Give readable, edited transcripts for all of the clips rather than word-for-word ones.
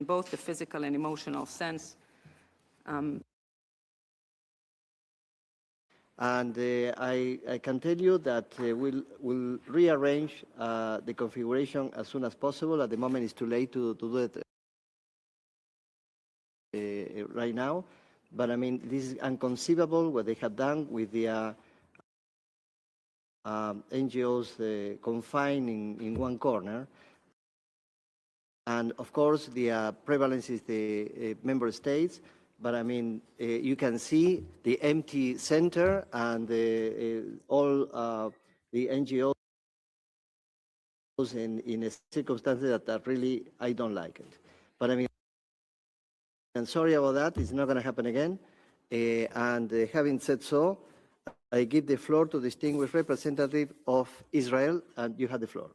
both the physical and emotional sense. I can tell you that we'll rearrange the configuration as soon as possible. At the moment, it's too late to do it right now. But I mean, this is inconceivable what they have done with the NGOs confined in one corner. And of course, the prevalence is the member states. But I mean, you can see the empty center and all the NGOs in circumstances that are really, I don't like it. But I mean, I'm sorry about that. It's not going to happen again. Having said so, I give the floor to the distinguished representative of Israel, and you have the floor.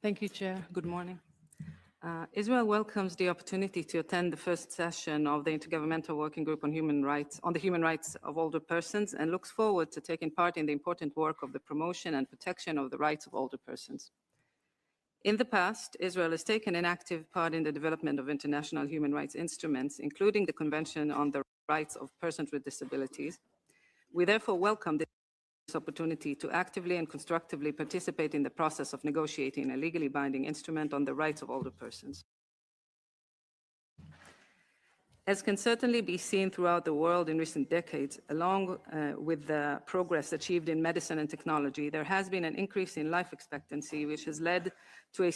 Thank you, Chair. Good morning. Israel welcomes the opportunity to attend the first session of the Intergovernmental Working Group on the human rights of older persons, and looks forward to taking part in the important work of the promotion and protection of the rights of older persons. In the past, Israel has taken an active part in the development of international human rights instruments, including the Convention on the Rights of Persons with Disabilities. We therefore welcome this opportunity to actively and constructively participate in the process of negotiating a legally binding instrument on the rights of older persons. As can certainly be seen throughout the world in recent decades, along with the progress achieved in medicine and technology, there has been an increase in life expectancy, which has led to a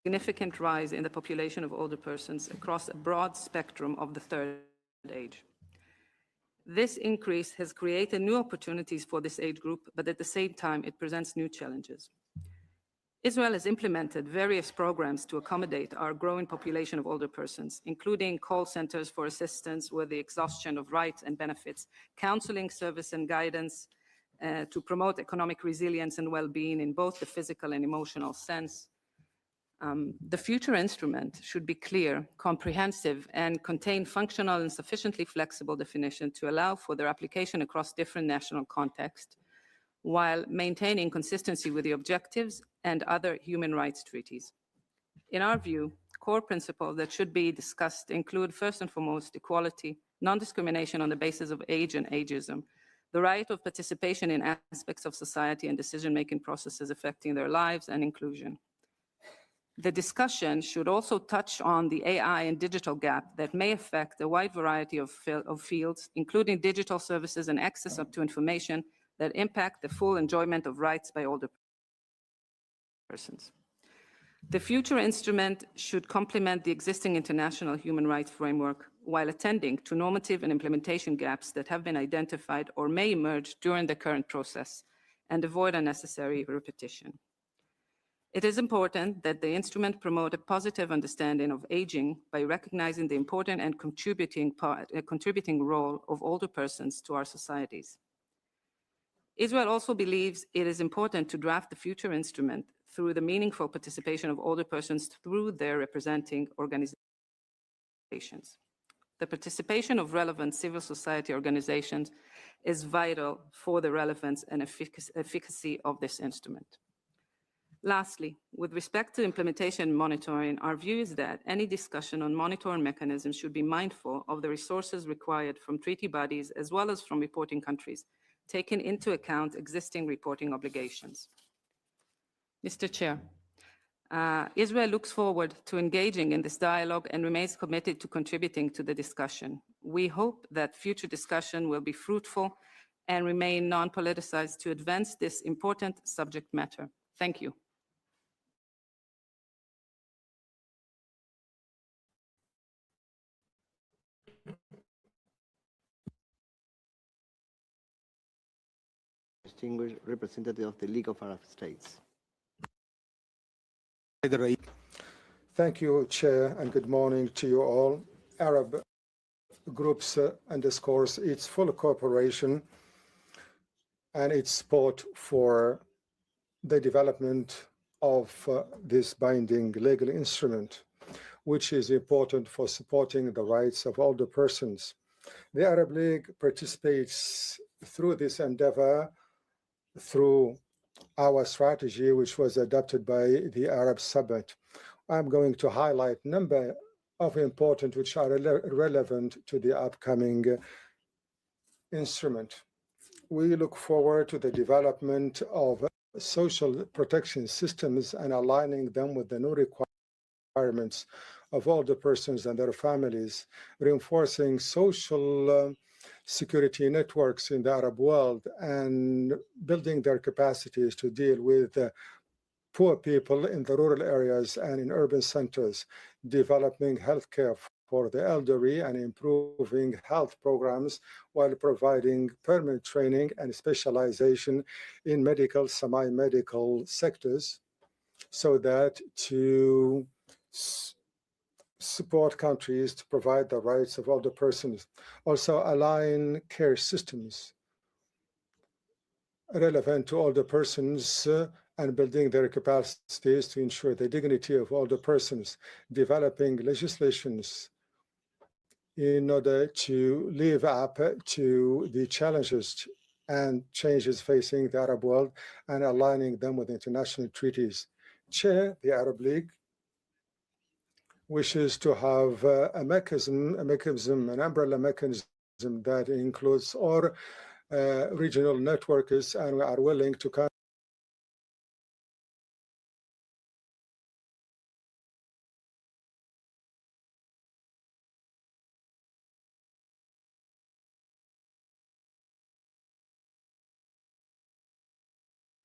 significant rise in the population of older persons across a broad spectrum of the third age. This increase has created new opportunities for this age group, but at the same time, it presents new challenges. Israel has implemented various programs to accommodate our growing population of older persons, including call centers for assistance with the exhaustion of rights and benefits, counseling service and guidance to promote economic resilience and well-being in both the physical and emotional sense. The future instrument should be clear, comprehensive, and contain functional and sufficiently flexible definition to allow for their application across different national contexts, while maintaining consistency with the objectives and other human rights treaties. In our view, core principles that should be discussed include, first and foremost, equality, non-discrimination on the basis of age and ageism, the right of participation in aspects of society and decision-making processes affecting their lives, and inclusion. The discussion should also touch on the AI and digital gap that may affect a wide variety of fields, including digital services and access to information that impact the full enjoyment of rights by older persons. The future instrument should complement the existing international human rights framework while attending to normative and implementation gaps that have been identified or may emerge during the current process and avoid unnecessary repetition. It is important that the instrument promote a positive understanding of aging by recognizing the important and contributing role of older persons to our societies. Israel also believes it is important to draft the future instrument through the meaningful participation of older persons through their representing organizations. The participation of relevant civil society organizations is vital for the relevance and efficacy of this instrument. Lastly, with respect to implementation and monitoring, our view is that any discussion on monitoring mechanisms should be mindful of the resources required from treaty bodies as well as from reporting countries, taking into account existing reporting obligations. Mr. Chair, Israel looks forward to engaging in this dialogue and remains committed to contributing to the discussion. We hope that future discussion will be fruitful and remain non-politicized to advance this important subject matter. Thank you. Distinguished representative of the League of Arab States. Thank you, Chair, and good morning to you all. Arab groups underscores its full cooperation and its support for the development of this binding legal instrument, which is important for supporting the rights of older persons. The Arab League participates through this endeavor through our strategy, which was adopted by the Arab Summit. I'm going to highlight a number of important which are relevant to the upcoming instrument. We look forward to the development of social protection systems and aligning them with the new requirements of all the persons and their families, reinforcing social security networks in the Arab world and building their capacities to deal with poor people in the rural areas and in urban centers, developing healthcare for the elderly and improving health programs while providing permanent training and specialization in medical, semi-medical sectors so that to support countries to provide the rights of older persons. Also align care systems relevant to older persons and building their capacities to ensure the dignity of older persons, developing legislations in order to live up to the challenges and changes facing the Arab world and aligning them with international treaties. Chair, the Arab League wishes to have an umbrella mechanism that includes all regional networks, and we are willing to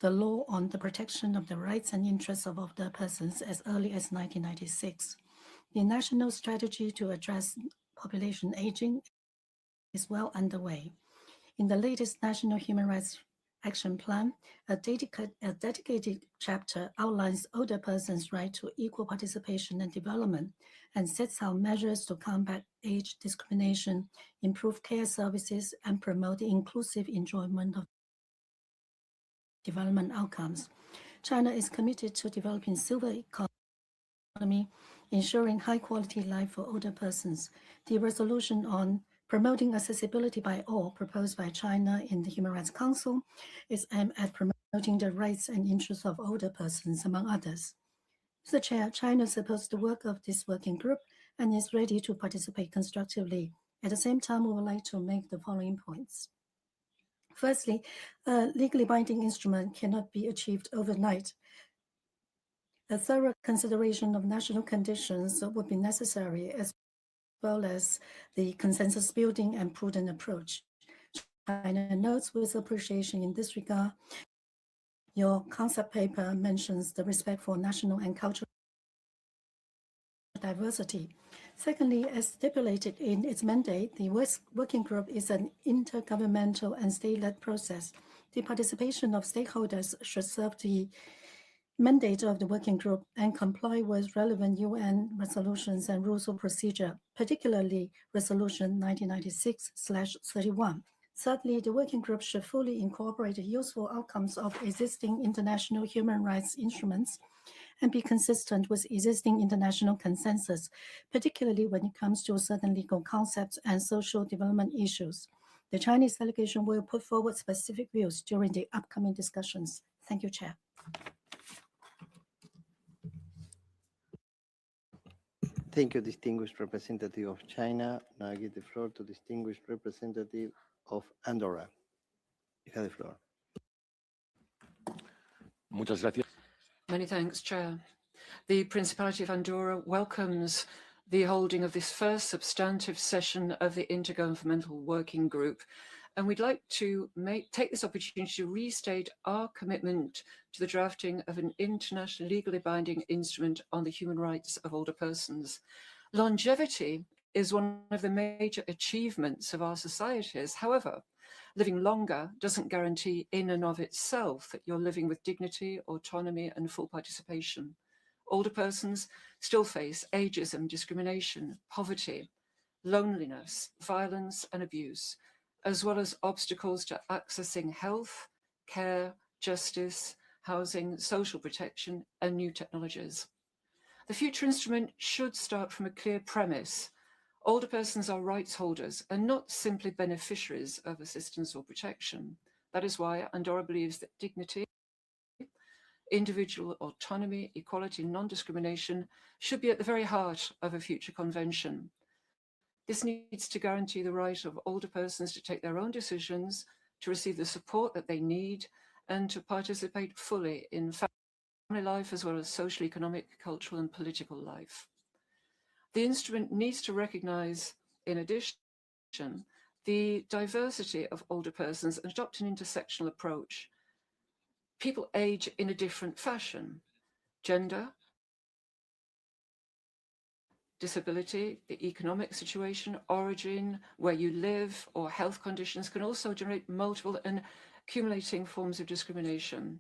the law on the protection of the rights and interests of older persons as early as 1996. The national strategy to address population aging is well underway. In the latest National Human Rights Action Plan, a dedicated chapter outlines older persons' right to equal participation and development and sets out measures to combat age discrimination, improve care services, and promote the inclusive enjoyment of development outcomes. China is committed to developing silver economy, ensuring high-quality life for older persons. The resolution on promoting accessibility by all, proposed by China in the Human Rights Council, is aimed at promoting the rights and interests of older persons, among others. Mr. Chair, China supports the work of this working group and is ready to participate constructively. At the same time, we would like to make the following points. Firstly, a legally binding instrument cannot be achieved overnight. A thorough consideration of national conditions would be necessary, as well as the consensus building and prudent approach. China notes with appreciation in this regard. Your concept paper mentions the respect for national and cultural diversity. Secondly, as stipulated in its mandate, the working group is an intergovernmental and state-led process. The participation of stakeholders should serve the mandate of the working group and comply with relevant UN resolutions and rules of procedure, particularly Resolution 1996/31. Thirdly, the working group should fully incorporate the useful outcomes of existing international human rights instruments and be consistent with existing international consensus, particularly when it comes to certain legal concepts and social development issues. The Chinese delegation will put forward specific views during the upcoming discussions. Thank you, Chair. Thank you, distinguished representative of China. Now I give the floor to distinguished representative of Andorra. You have the floor. Muchas gracias. Many thanks, Chair. The Principality of Andorra welcomes the holding of this first substantive session of the Intergovernmental Working Group, and we'd like to take this opportunity to restate our commitment to the drafting of an international legally binding instrument on the human rights of older persons. Longevity is one of the major achievements of our societies. However, living longer doesn't guarantee in and of itself that you're living with dignity, autonomy, and full participation. Older persons still face ageism, discrimination, poverty, loneliness, violence, and abuse, as well as obstacles to accessing health, care, justice, housing, social protection, and new technologies. The future instrument should start from a clear premise. Older persons are rights holders and not simply beneficiaries of assistance or protection. That is why Andorra believes that dignity individual autonomy, equality, non-discrimination should be at the very heart of a future convention. This needs to guarantee the right of older persons to take their own decisions, to receive the support that they need, and to participate fully in family life as well as social, economic, cultural, and political life. The instrument needs to recognize, in addition, the diversity of older persons and adopt an intersectional approach. People age in a different fashion. Gender, disability, the economic situation, origin, where you live, or health conditions can also generate multiple and accumulating forms of discrimination.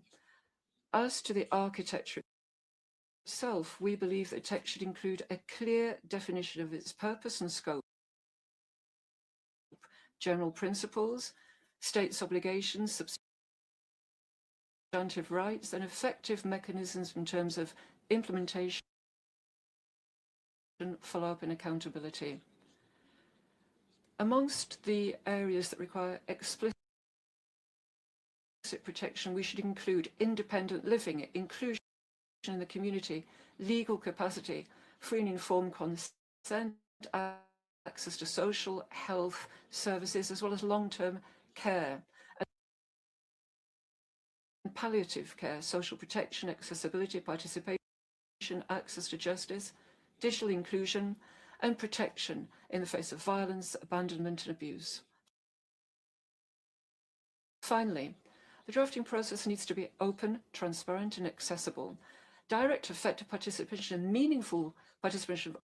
As to the architecture itself, we believe that text should include a clear definition of its purpose and scope, general principles, states' obligations, substantive rights, and effective mechanisms in terms of implementation, follow-up, and accountability. Amongst the areas that require explicit protection, we should include independent living, inclusion in the community, legal capacity, free and informed consent, access to social health services, as well as long-term care and palliative care, social protection, accessibility, participation, access to justice, digital inclusion, and protection in the face of violence, abandonment, and abuse. Finally, the drafting process needs to be open, transparent, and accessible. Direct, effective participation and meaningful participation of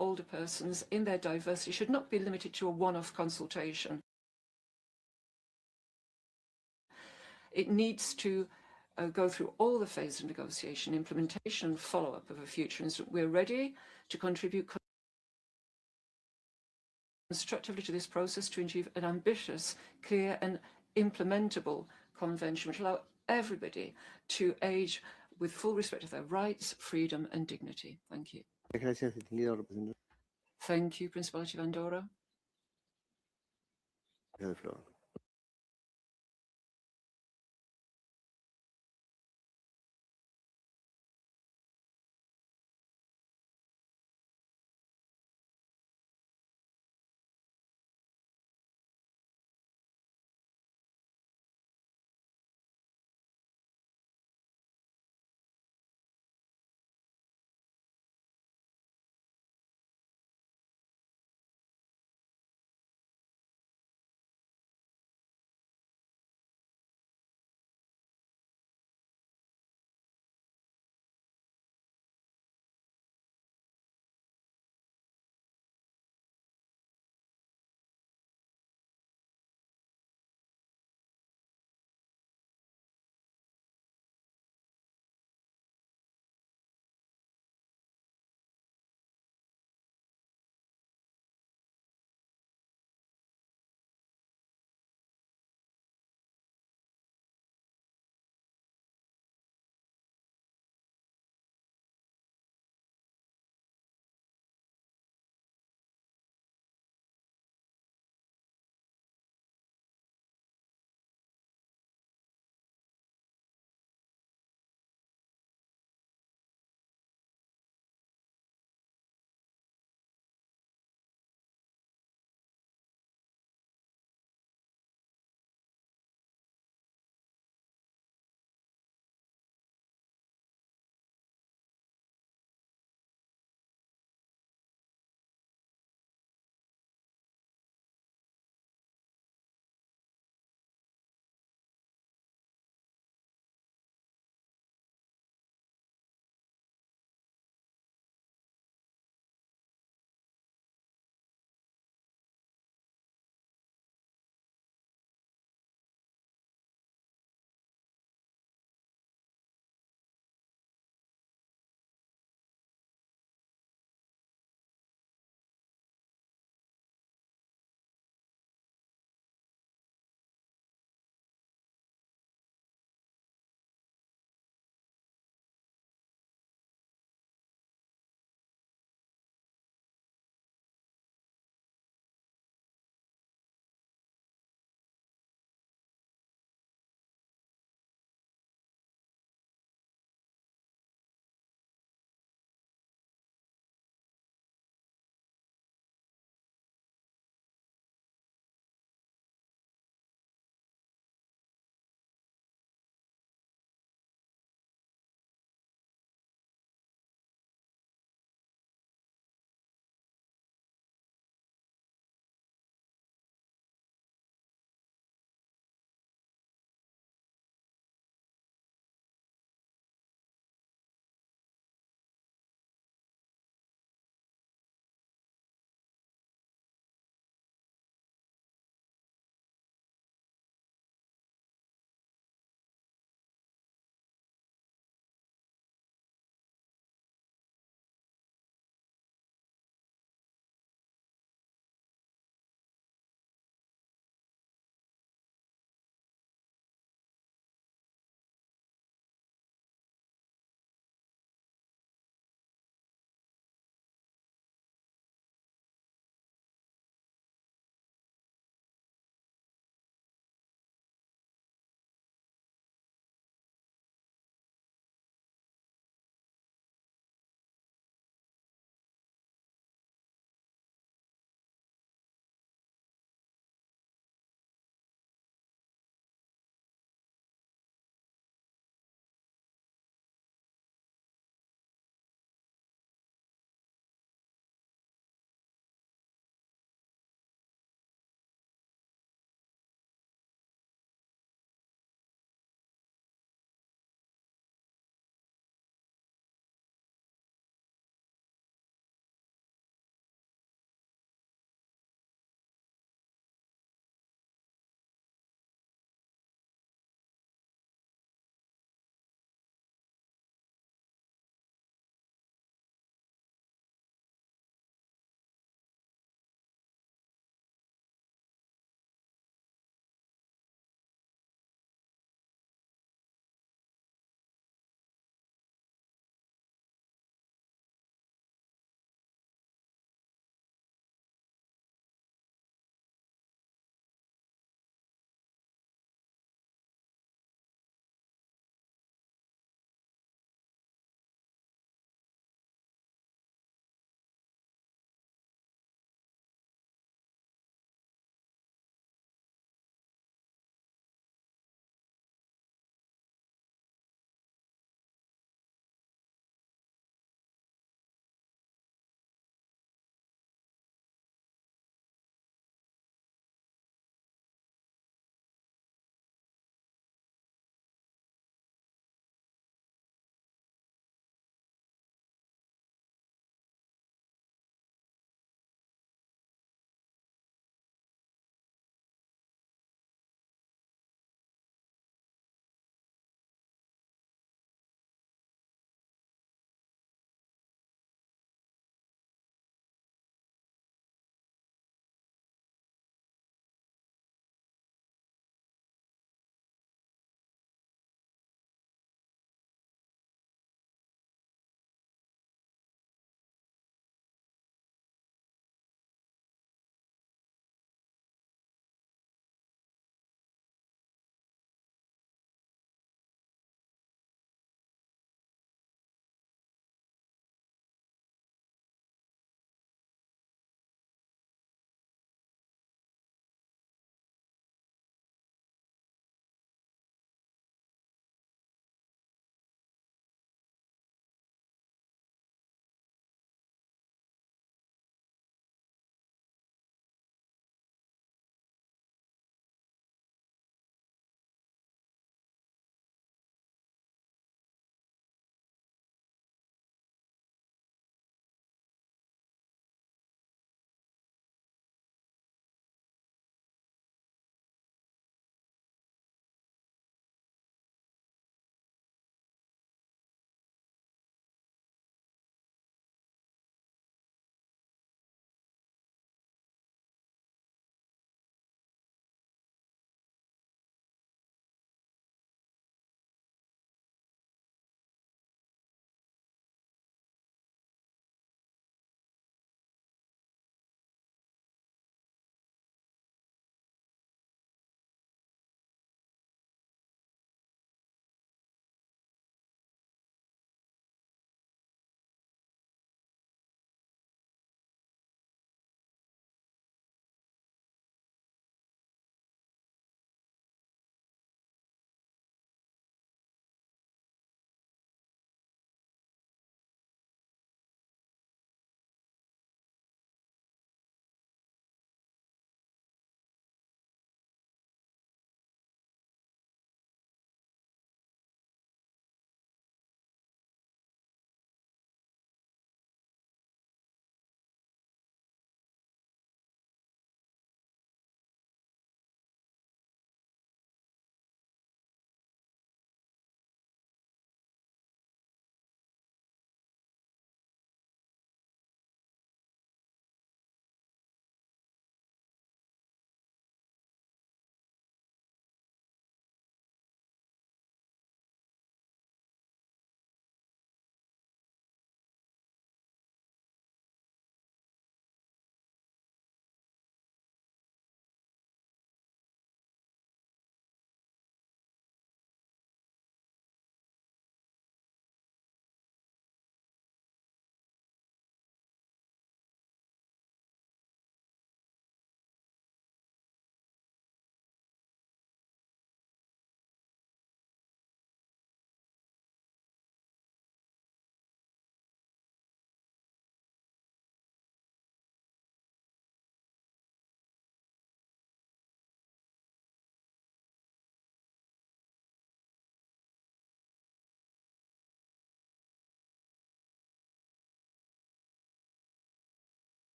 older persons in their diversity should not be limited to a one-off consultation. It needs to go through all the phases of negotiation, implementation, and follow-up of a future instrument. We're ready to contribute constructively to this process to achieve an ambitious, clear, and implementable convention which allow everybody to age with full respect of their rights, freedom, and dignity. Thank you. Gracias, distinguido representante. Thank you, Principality of Andorra. You have the floor.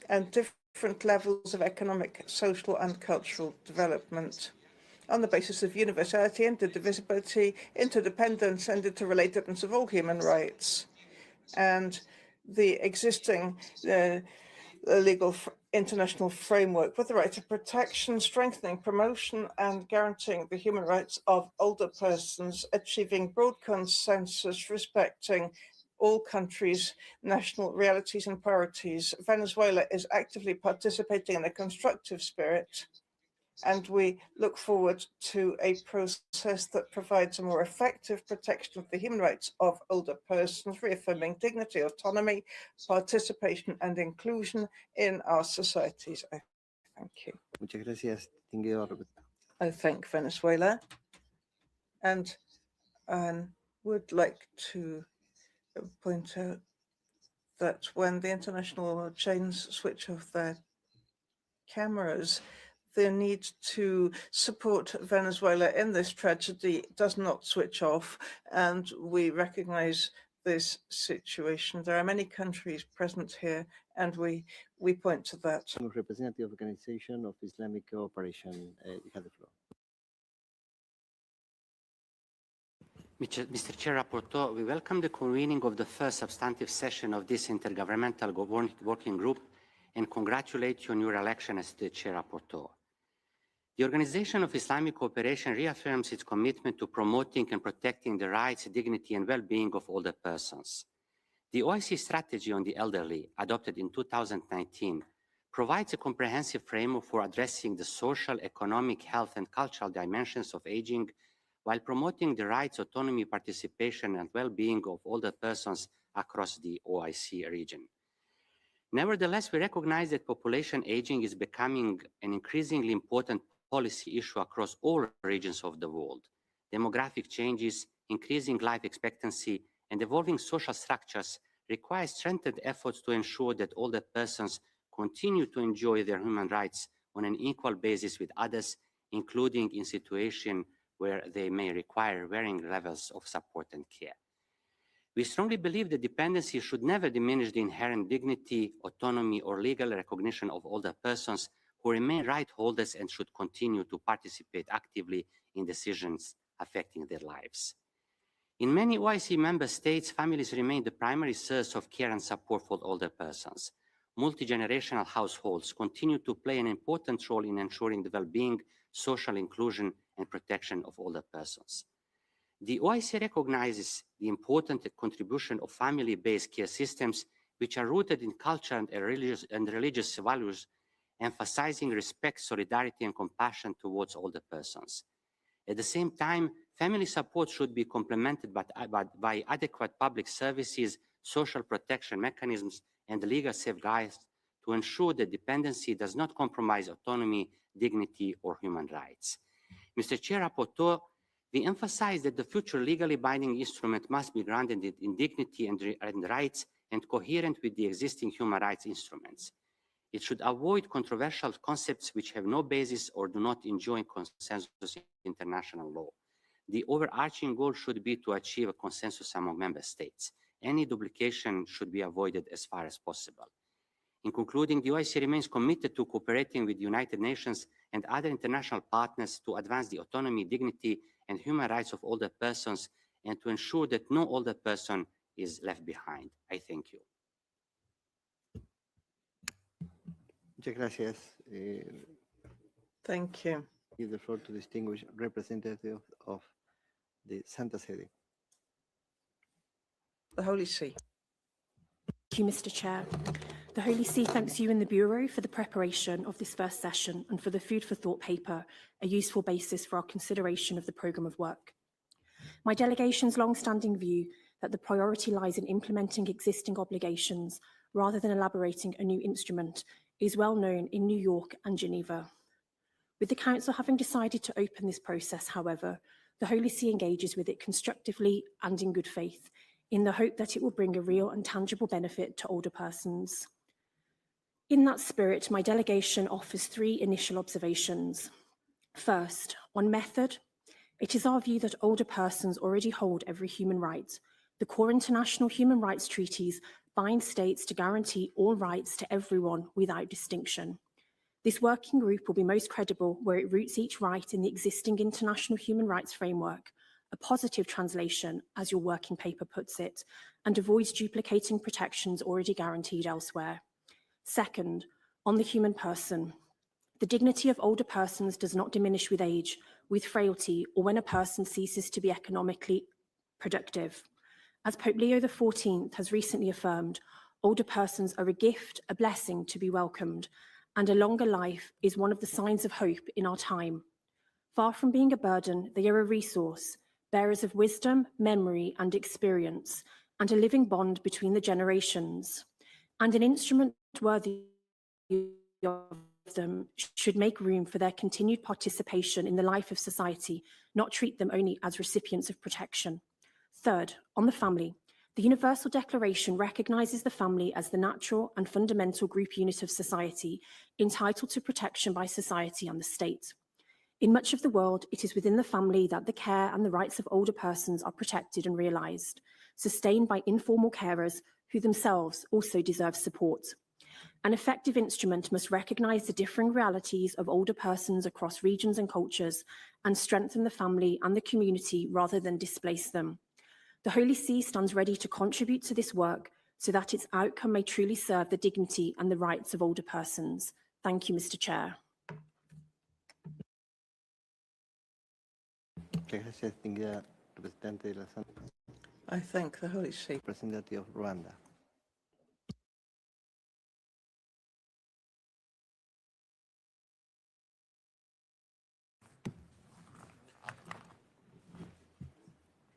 and different levels of economic, social, and cultural development on the basis of universality, interdivisibility, interdependence, and interrelatedness of all human rights. And the existing legal international framework with the right to protection, strengthening, promotion, and guaranteeing the human rights of older persons, achieving broad consensus, respecting all countries' national realities and priorities. Venezuela is actively participating in a constructive spirit, and we look forward to a process that provides a more effective protection of the human rights of older persons, reaffirming dignity, autonomy, participation, and inclusion in our societies. I thank you. Muchas gracias, distinguido representante. I thank Venezuela, and I would like to point out that when the international chains switch off their cameras, the need to support Venezuela in this tragedy does not switch off, and we recognize this situation. There are many countries present here, and we point to that. Representative Organization of Islamic Cooperation, you have the floor. Mr. Chair, Rapporteur, we welcome the convening of the first substantive session of this intergovernmental working group and congratulate you on your election as the Chair Rapporteur. The Organization of Islamic Cooperation reaffirms its commitment to promoting and protecting the rights, dignity, and well-being of older persons. The OIC strategy on the elderly, adopted in 2019, provides a comprehensive framework for addressing the social, economic, health, and cultural dimensions of aging, while promoting the rights, autonomy, participation, and well-being of older persons across the OIC region. Nevertheless, we recognize that population aging is becoming an increasingly important policy issue across all regions of the world. Demographic changes, increasing life expectancy, and evolving social structures require strengthened efforts to ensure that older persons continue to enjoy their human rights on an equal basis with others, including in situations where they may require varying levels of support and care. We strongly believe that dependency should never diminish the inherent dignity, autonomy, or legal recognition of older persons who remain right holders and should continue to participate actively in decisions affecting their lives. In many OIC member states, families remain the primary source of care and support for older persons. Multi-generational households continue to play an important role in ensuring the well-being, social inclusion, and protection of older persons. The OIC recognizes the important contribution of family-based care systems, which are rooted in culture and religious values, emphasizing respect, solidarity, and compassion towards older persons. At the same time, family support should be complemented by adequate public services, social protection mechanisms, and legal safeguards to ensure that dependency does not compromise autonomy, dignity, or human rights. Mr. Chair, Rapporteur, we emphasize that the future legally binding instrument must be grounded in dignity and rights and coherent with the existing human rights instruments. It should avoid controversial concepts which have no basis or do not enjoy consensus in international law. The overarching goal should be to achieve a consensus among member states. Any duplication should be avoided as far as possible. In concluding, the OIC remains committed to cooperating with the United Nations and other international partners to advance the autonomy, dignity, and human rights of older persons and to ensure that no older person is left behind. I thank you. Muchas gracias. Thank you. Give the floor to distinguished representative of the Santa Sede. The Holy See. Thank you, Mr. Chair. The Holy See thanks you and the Bureau for the preparation of this first session and for the food for thought paper, a useful basis for our consideration of the programme of work. My delegation's long-standing view that the priority lies in implementing existing obligations rather than elaborating a new instrument is well known in New York and Geneva. With the Council having decided to open this process, however, the Holy See engages with it constructively and in good faith, in the hope that it will bring a real and tangible benefit to older persons. In that spirit, my delegation offers 3 initial observations. First, on method, it is our view that older persons already hold every human right. The core international human rights treaties bind states to guarantee all rights to everyone without distinction. This working group will be most credible where it roots each right in the existing international human rights framework, a positive translation, as your working paper puts it, and avoids duplicating protections already guaranteed elsewhere. Second, on the human person. The dignity of older persons does not diminish with age, with frailty, or when a person ceases to be economically productive. As Pope Leo XIV has recently affirmed, older persons are a gift, a blessing to be welcomed, and a longer life is one of the signs of hope in our time. Far from being a burden, they are a resource, bearers of wisdom, memory, and experience, and a living bond between the generations. And an instrument worthy of them should make room for their continued participation in the life of society, not treat them only as recipients of protection. Third, on the family. The Universal Declaration recognises the family as the natural and fundamental group unit of society, entitled to protection by society and the state. In much of the world, it is within the family that the care and the rights of older persons are protected and realised, sustained by informal carers who themselves also deserve support. An effective instrument must recognise the differing realities of older persons across regions and cultures and strengthen the family and the community rather than displace them. The Holy See stands ready to contribute to this work so that its outcome may truly serve the dignity and the rights of older persons. Thank you, Mr. Chair. I thank the Holy See. Representative of Rwanda.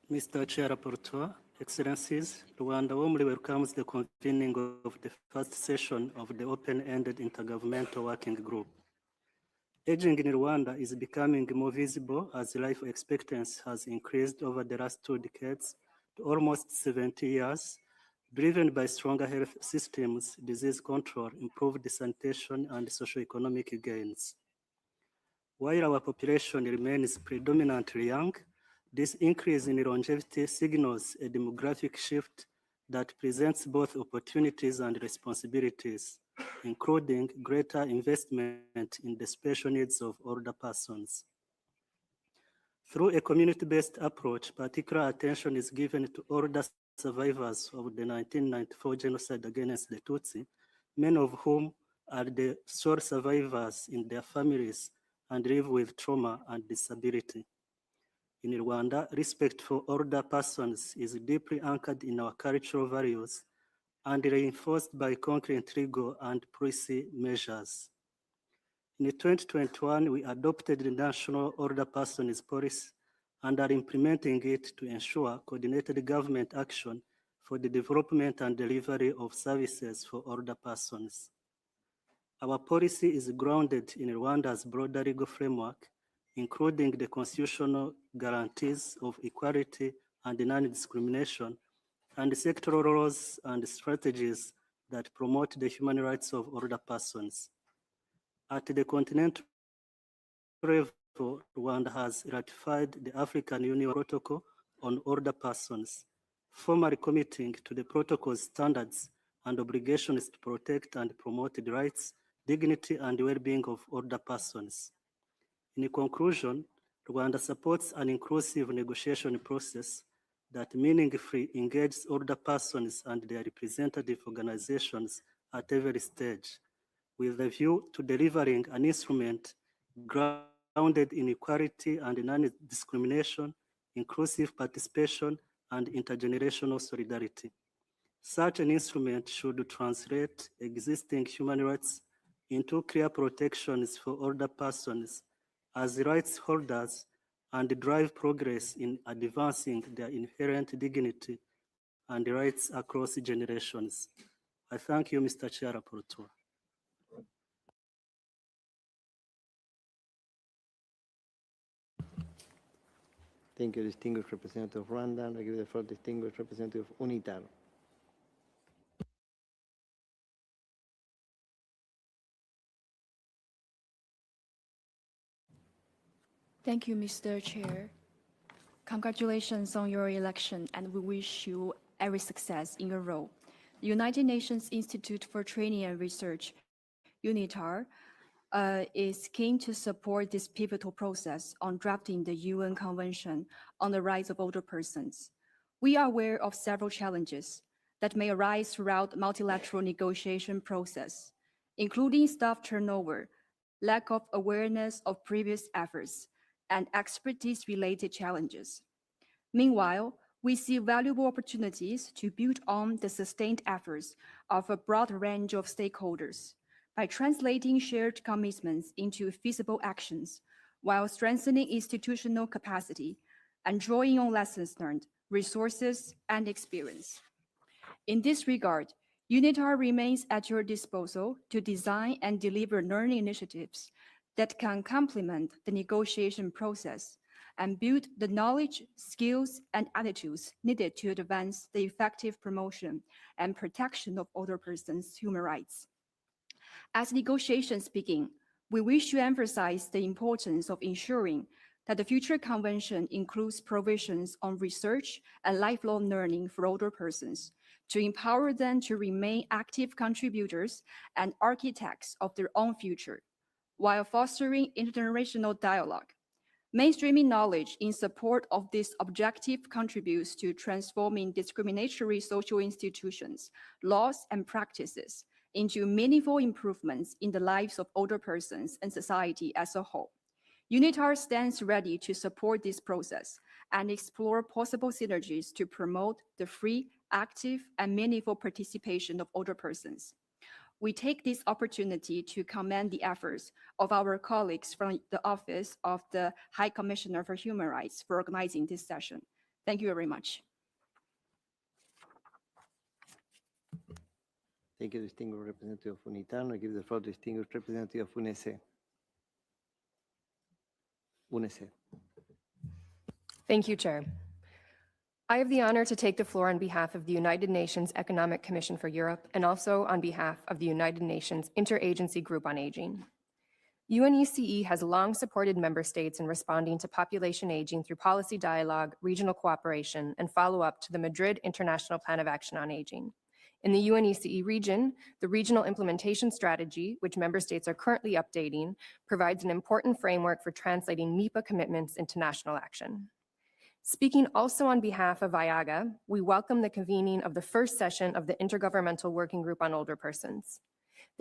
Mr. Chair Rapporteur, Excellencies, Rwanda warmly welcomes the convening of the first session of the open-ended Intergovernmental Working Group. Aging in Rwanda is becoming more visible as life expectancy has increased over the last 2 decades to almost 70 years, driven by stronger health systems, disease control, improved sanitation, and socio-economic gains. While our population remains predominantly young, this increase in longevity signals a demographic shift that presents both opportunities and responsibilities, including greater investment in the special needs of older persons. Through a community-based approach, particular attention is given to older survivors of the 1994 genocide against the Tutsi, many of whom are the sole survivors in their families and live with trauma and disability. In Rwanda, respect for older persons is deeply anchored in our cultural values and reinforced by concrete legal and policy measures. In 2021, we adopted the National Older Persons Policy and are implementing it to ensure coordinated government action for the development and delivery of services for older persons. Our policy is grounded in Rwanda's broader legal framework, including the constitutional guarantees of equality and non-discrimination, and sectoral laws and strategies that promote the human rights of older persons. At the continental level, Rwanda has ratified the African Union Protocol on Older Persons, formally committing to the protocol's standards and obligations to protect and promote the rights, dignity, and well-being of older persons. In conclusion, Rwanda supports an inclusive negotiation process that meaningfully engages older persons and their representative organizations at every stage, with a view to delivering an instrument grounded in equality and non-discrimination, inclusive participation, and intergenerational solidarity. Such an instrument should translate existing human rights into clear protections for older persons as rights holders and drive progress in advancing their inherent dignity and rights across generations. I thank you, Mr. Chair Rapporteur. Thank you, distinguished representative of Rwanda. I give the floor to distinguished representative of UNITAR. Thank you, Mr. Chair. Congratulations on your election, and we wish you every success in your role. United Nations Institute for Training and Research, UNITAR, is keen to support this pivotal process on drafting the UN Convention on the Rights of Older Persons. We are aware of several challenges that may arise throughout the multilateral negotiation process, including staff turnover, lack of awareness of previous efforts, and expertise-related challenges. Meanwhile, we see valuable opportunities to build on the sustained efforts of a broad range of stakeholders by translating shared commitments into feasible actions while strengthening institutional capacity and drawing on lessons learned, resources, and experience. In this regard, UNITAR remains at your disposal to design and deliver learning initiatives that can complement the negotiation process and build the knowledge, skills, and attitudes needed to advance the effective promotion and protection of older persons' human rights. As negotiations begin, we wish to emphasize the importance of ensuring that the future convention includes provisions on research and lifelong learning for older persons to empower them to remain active contributors and architects of their own future, while fostering intergenerational dialogue. Mainstreaming knowledge in support of this objective contributes to transforming discriminatory social institutions, laws, and practices into meaningful improvements in the lives of older persons and society as a whole. UNITAR stands ready to support this process and explore possible synergies to promote the free, active, and meaningful participation of older persons. We take this opportunity to commend the efforts of our colleagues from the Office of the High Commissioner for Human Rights for organizing this session. Thank you very much. Thank you, distinguished representative of UNITAR. I give the floor to distinguished representative of UNECE. UNECE. Thank you, Chair. I have the honor to take the floor on behalf of the United Nations Economic Commission for Europe and also on behalf of the United Nations Interagency Group on Aging. UNECE has long supported member states in responding to population aging through policy dialogue, regional cooperation, and follow-up to the Madrid International Plan of Action on Aging. In the UNECE region, the Regional Implementation Strategy, which member states are currently updating, provides an important framework for translating MIPA commitments into national action. Speaking also on behalf of IAGA, we welcome the convening of the first session of the Intergovernmental Working Group on Older Persons.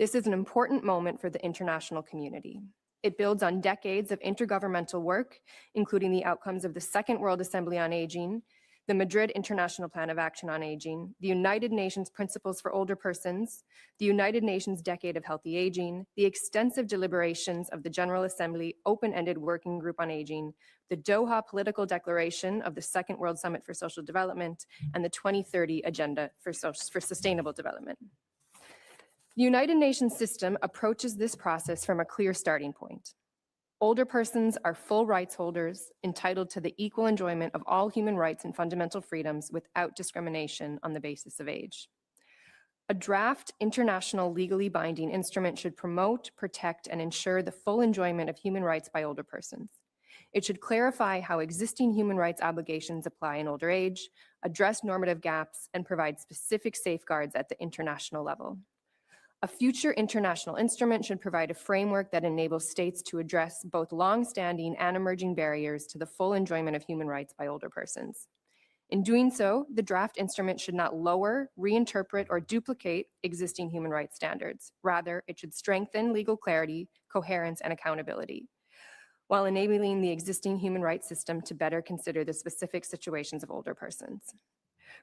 This is an important moment for the international community. It builds on decades of intergovernmental work, including the outcomes of the Second World Assembly on Aging, the Madrid International Plan of Action on Aging, the United Nations Principles for Older Persons, the United Nations Decade of Healthy Aging, the extensive deliberations of the General Assembly Open-Ended Working Group on Aging, the Doha Political Declaration of the Second World Summit for Social Development, and the 2030 Agenda for Sustainable Development. The United Nations system approaches this process from a clear starting point. Older persons are full rights holders entitled to the equal enjoyment of all human rights and fundamental freedoms without discrimination on the basis of age. A draft international legally binding instrument should promote, protect, and ensure the full enjoyment of human rights by older persons. It should clarify how existing human rights obligations apply in older age, address normative gaps, and provide specific safeguards at the international level. A future international instrument should provide a framework that enables states to address both long-standing and emerging barriers to the full enjoyment of human rights by older persons. In doing so, the draft instrument should not lower, reinterpret, or duplicate existing human rights standards. Rather, it should strengthen legal clarity, coherence, and accountability, while enabling the existing human rights system to better consider the specific situations of older persons.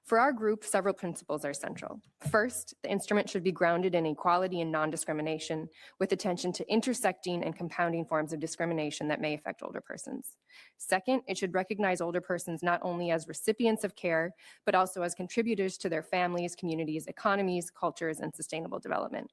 For our group, several principles are central. First, the instrument should be grounded in equality and non-discrimination, with attention to intersecting and compounding forms of discrimination that may affect older persons. Second, it should recognize older persons not only as recipients of care, but also as contributors to their families, communities, economies, cultures, and sustainable development.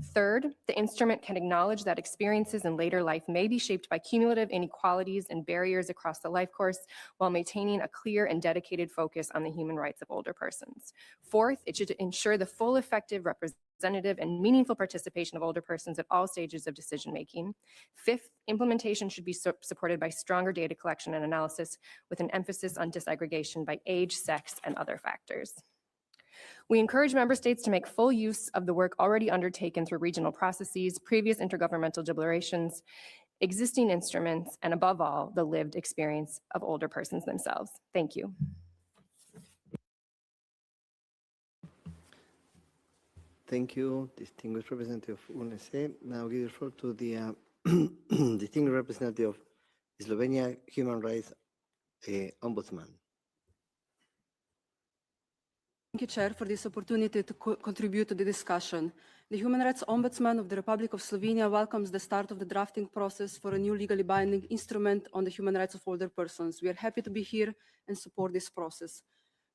Third, the instrument can acknowledge that experiences in later life may be shaped by cumulative inequalities and barriers across the life course, while maintaining a clear and dedicated focus on the human rights of older persons. Fourth, it should ensure the full, effective, representative, and meaningful participation of older persons at all stages of decision-making. Fifth, implementation should be supported by stronger data collection and analysis, with an emphasis on disaggregation by age, sex, and other factors. We encourage member states to make full use of the work already undertaken through regional processes, previous intergovernmental deliberations, existing instruments, and above all, the lived experience of older persons themselves. Thank you. Thank you, distinguished representative of UNECE. Now give the floor to the distinguished representative of Slovenia Human Rights Ombudsman. Thank you, Chair, for this opportunity to contribute to the discussion. The Human Rights Ombudsman of the Republic of Slovenia welcomes the start of the drafting process for a new legally binding instrument on the human rights of older persons. We are happy to be here and support this process.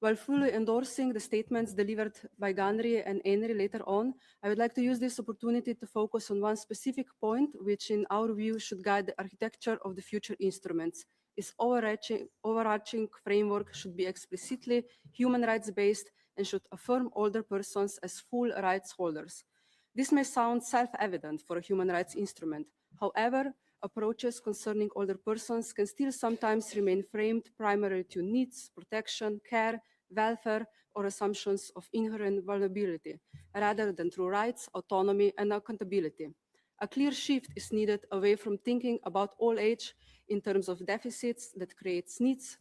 While fully endorsing the statements delivered by Gandri and Enri later on, I would like to use this opportunity to focus on one specific point, which in our view should guide the architecture of the future instruments. Its overarching framework should be explicitly human rights based and should affirm older persons as full rights holders. This may sound self-evident for a human rights instrument. However, approaches concerning older persons can still sometimes remain framed primarily to needs, protection, care, welfare, or assumptions of inherent vulnerability, rather than through rights, autonomy, and accountability. A clear shift is needed away from thinking about old age in terms of deficits that creates needs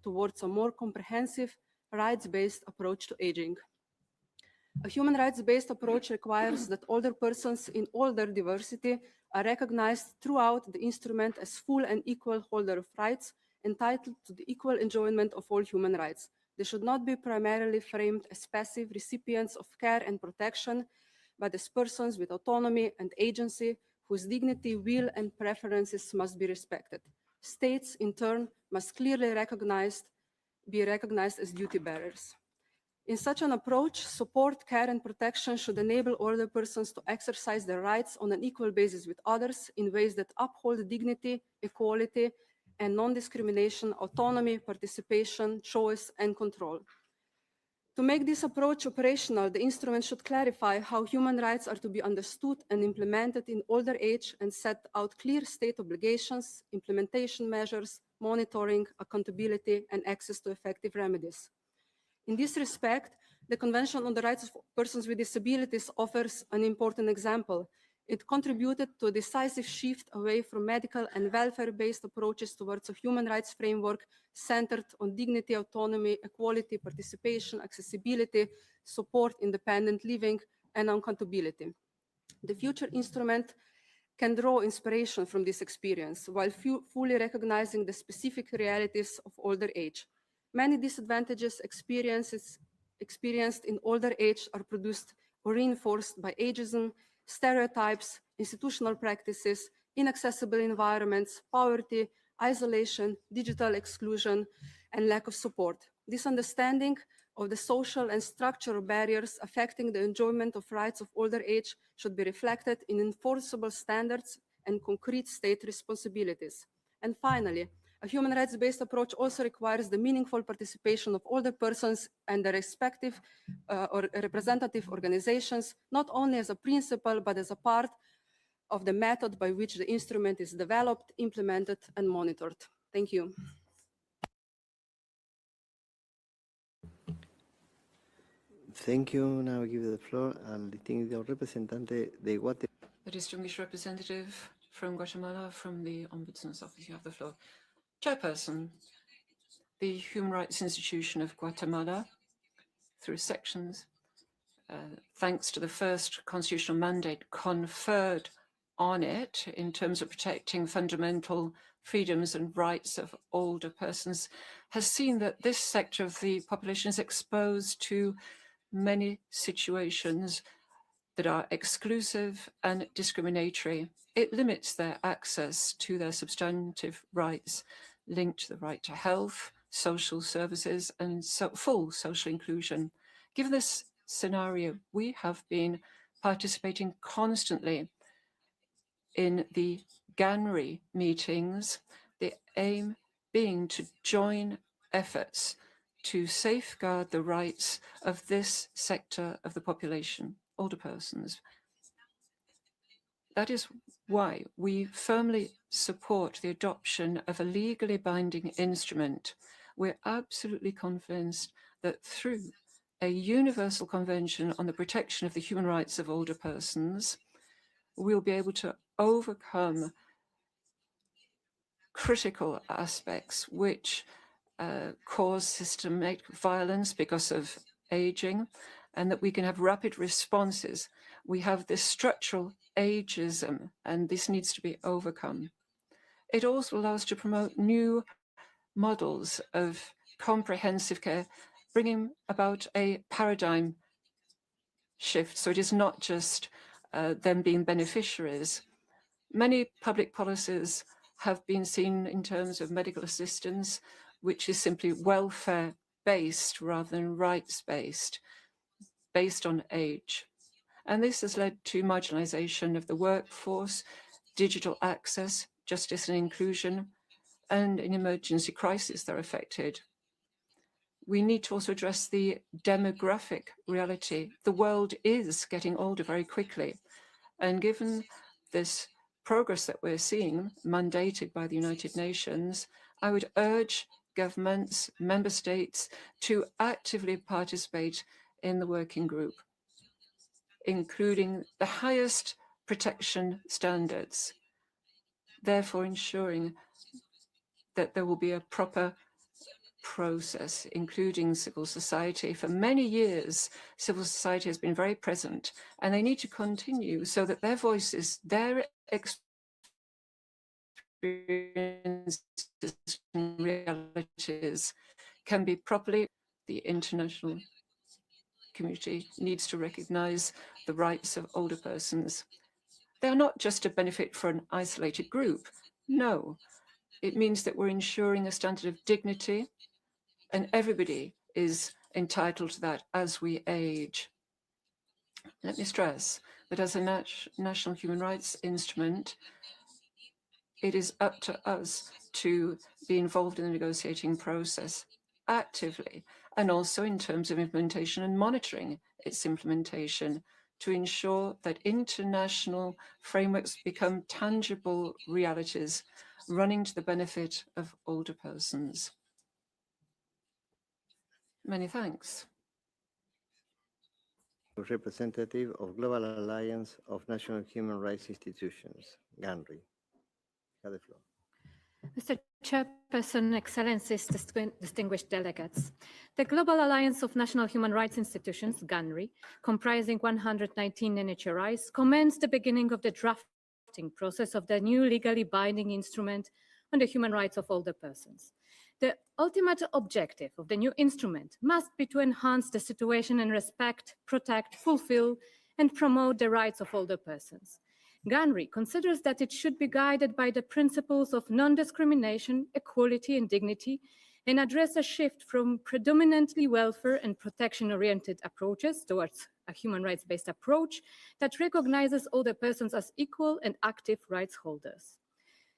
towards a more comprehensive, rights-based approach to aging. A human rights-based approach requires that older persons in all their diversity are recognized throughout the instrument as full and equal holder of rights, entitled to the equal enjoyment of all human rights. They should not be primarily framed as passive recipients of care and protection, but as persons with autonomy and agency, whose dignity, will, and preferences must be respected. States, in turn, must clearly be recognized as duty bearers. In such an approach, support, care, and protection should enable older persons to exercise their rights on an equal basis with others in ways that uphold dignity, equality, and non-discrimination, autonomy, participation, choice, and control. To make this approach operational, the instrument should clarify how human rights are to be understood and implemented in older age and set out clear state obligations, implementation measures, monitoring, accountability, and access to effective remedies. In this respect, the Convention on the Rights of Persons with Disabilities offers an important example. It contributed to a decisive shift away from medical and welfare-based approaches towards a human rights framework centered on dignity, autonomy, equality, participation, accessibility, support, independent living, and accountability. The future instrument can draw inspiration from this experience while fully recognizing the specific realities of older age. Many disadvantages experienced in older age are produced or reinforced by ageism, stereotypes, institutional practices, inaccessible environments, poverty, isolation, digital exclusion, and lack of support. This understanding of the social and structural barriers affecting the enjoyment of rights of older age should be reflected in enforceable standards and concrete state responsibilities. And finally, a human rights-based approach also requires the meaningful participation of older persons and their respective or representative organizations, not only as a principle, but as a part of the method by which the instrument is developed, implemented, and monitored. Thank you. Thank you. Now I give the floor al distinguido representante de Guatemala. The distinguished representative from Guatemala, from the Ombudsman's Office, you have the floor. Chairperson, the Human Rights Institution of Guatemala, through sections, thanks to the first constitutional mandate conferred on it in terms of protecting fundamental freedoms and rights of older persons, has seen that this sector of the population is exposed to many situations that are exclusive and discriminatory. It limits their access to their substantive rights linked to the right to health, social services, and full social inclusion. Given this scenario, we have been participating constantly in the GANRI meetings, the aim being to join efforts to safeguard the rights of this sector of the population, older persons. That is why we firmly support the adoption of a legally binding instrument. We're absolutely convinced that through a universal convention on the protection of the human rights of older persons, we'll be able to overcome critical aspects which cause systemic violence because of aging, and that we can have rapid responses. We have this structural ageism, and this needs to be overcome. It also allows to promote new models of comprehensive care, bringing about a paradigm shift. So it is not just them being beneficiaries. Many public policies have been seen in terms of medical assistance, which is simply welfare-based rather than rights-based, based on age. And this has led to marginalization of the workforce, digital access, justice and inclusion, and in emergency crises that are affected. We need to also address the demographic reality. The world is getting older very quickly. And given this progress that we're seeing, mandated by the United Nations, I would urge governments, member states, to actively participate in the working group, including the highest protection standards, therefore ensuring that there will be a proper process, including civil society. For many years, civil society has been very present, and they need to continue so that their voices, their experiences and realities can be properly. The international community needs to recognize the rights of older persons. They are not just a benefit for an isolated group. No, it means that we're ensuring a standard of dignity, and everybody is entitled to that as we age. Let me stress that as a national human rights instrument, it is up to us to be involved in the negotiating process actively, and also in terms of implementation and monitoring its implementation to ensure that international frameworks become tangible realities running to the benefit of older persons. Many thanks. Representative of Global Alliance of National Human Rights Institutions, GANRI. You have the floor. Mr. Chairperson, Excellencies, distinguished delegates. The Global Alliance of National Human Rights Institutions, GANRI, comprising 119 NHRIs, commenced the beginning of the drafting process of the new legally binding instrument on the human rights of older persons. The ultimate objective of the new instrument must be to enhance the situation and respect, protect, fulfill, and promote the rights of older persons. GANRI considers that it should be guided by the principles of non-discrimination, equality, and dignity, and address a shift from predominantly welfare and protection-oriented approaches towards a human rights-based approach that recognizes older persons as equal and active rights holders.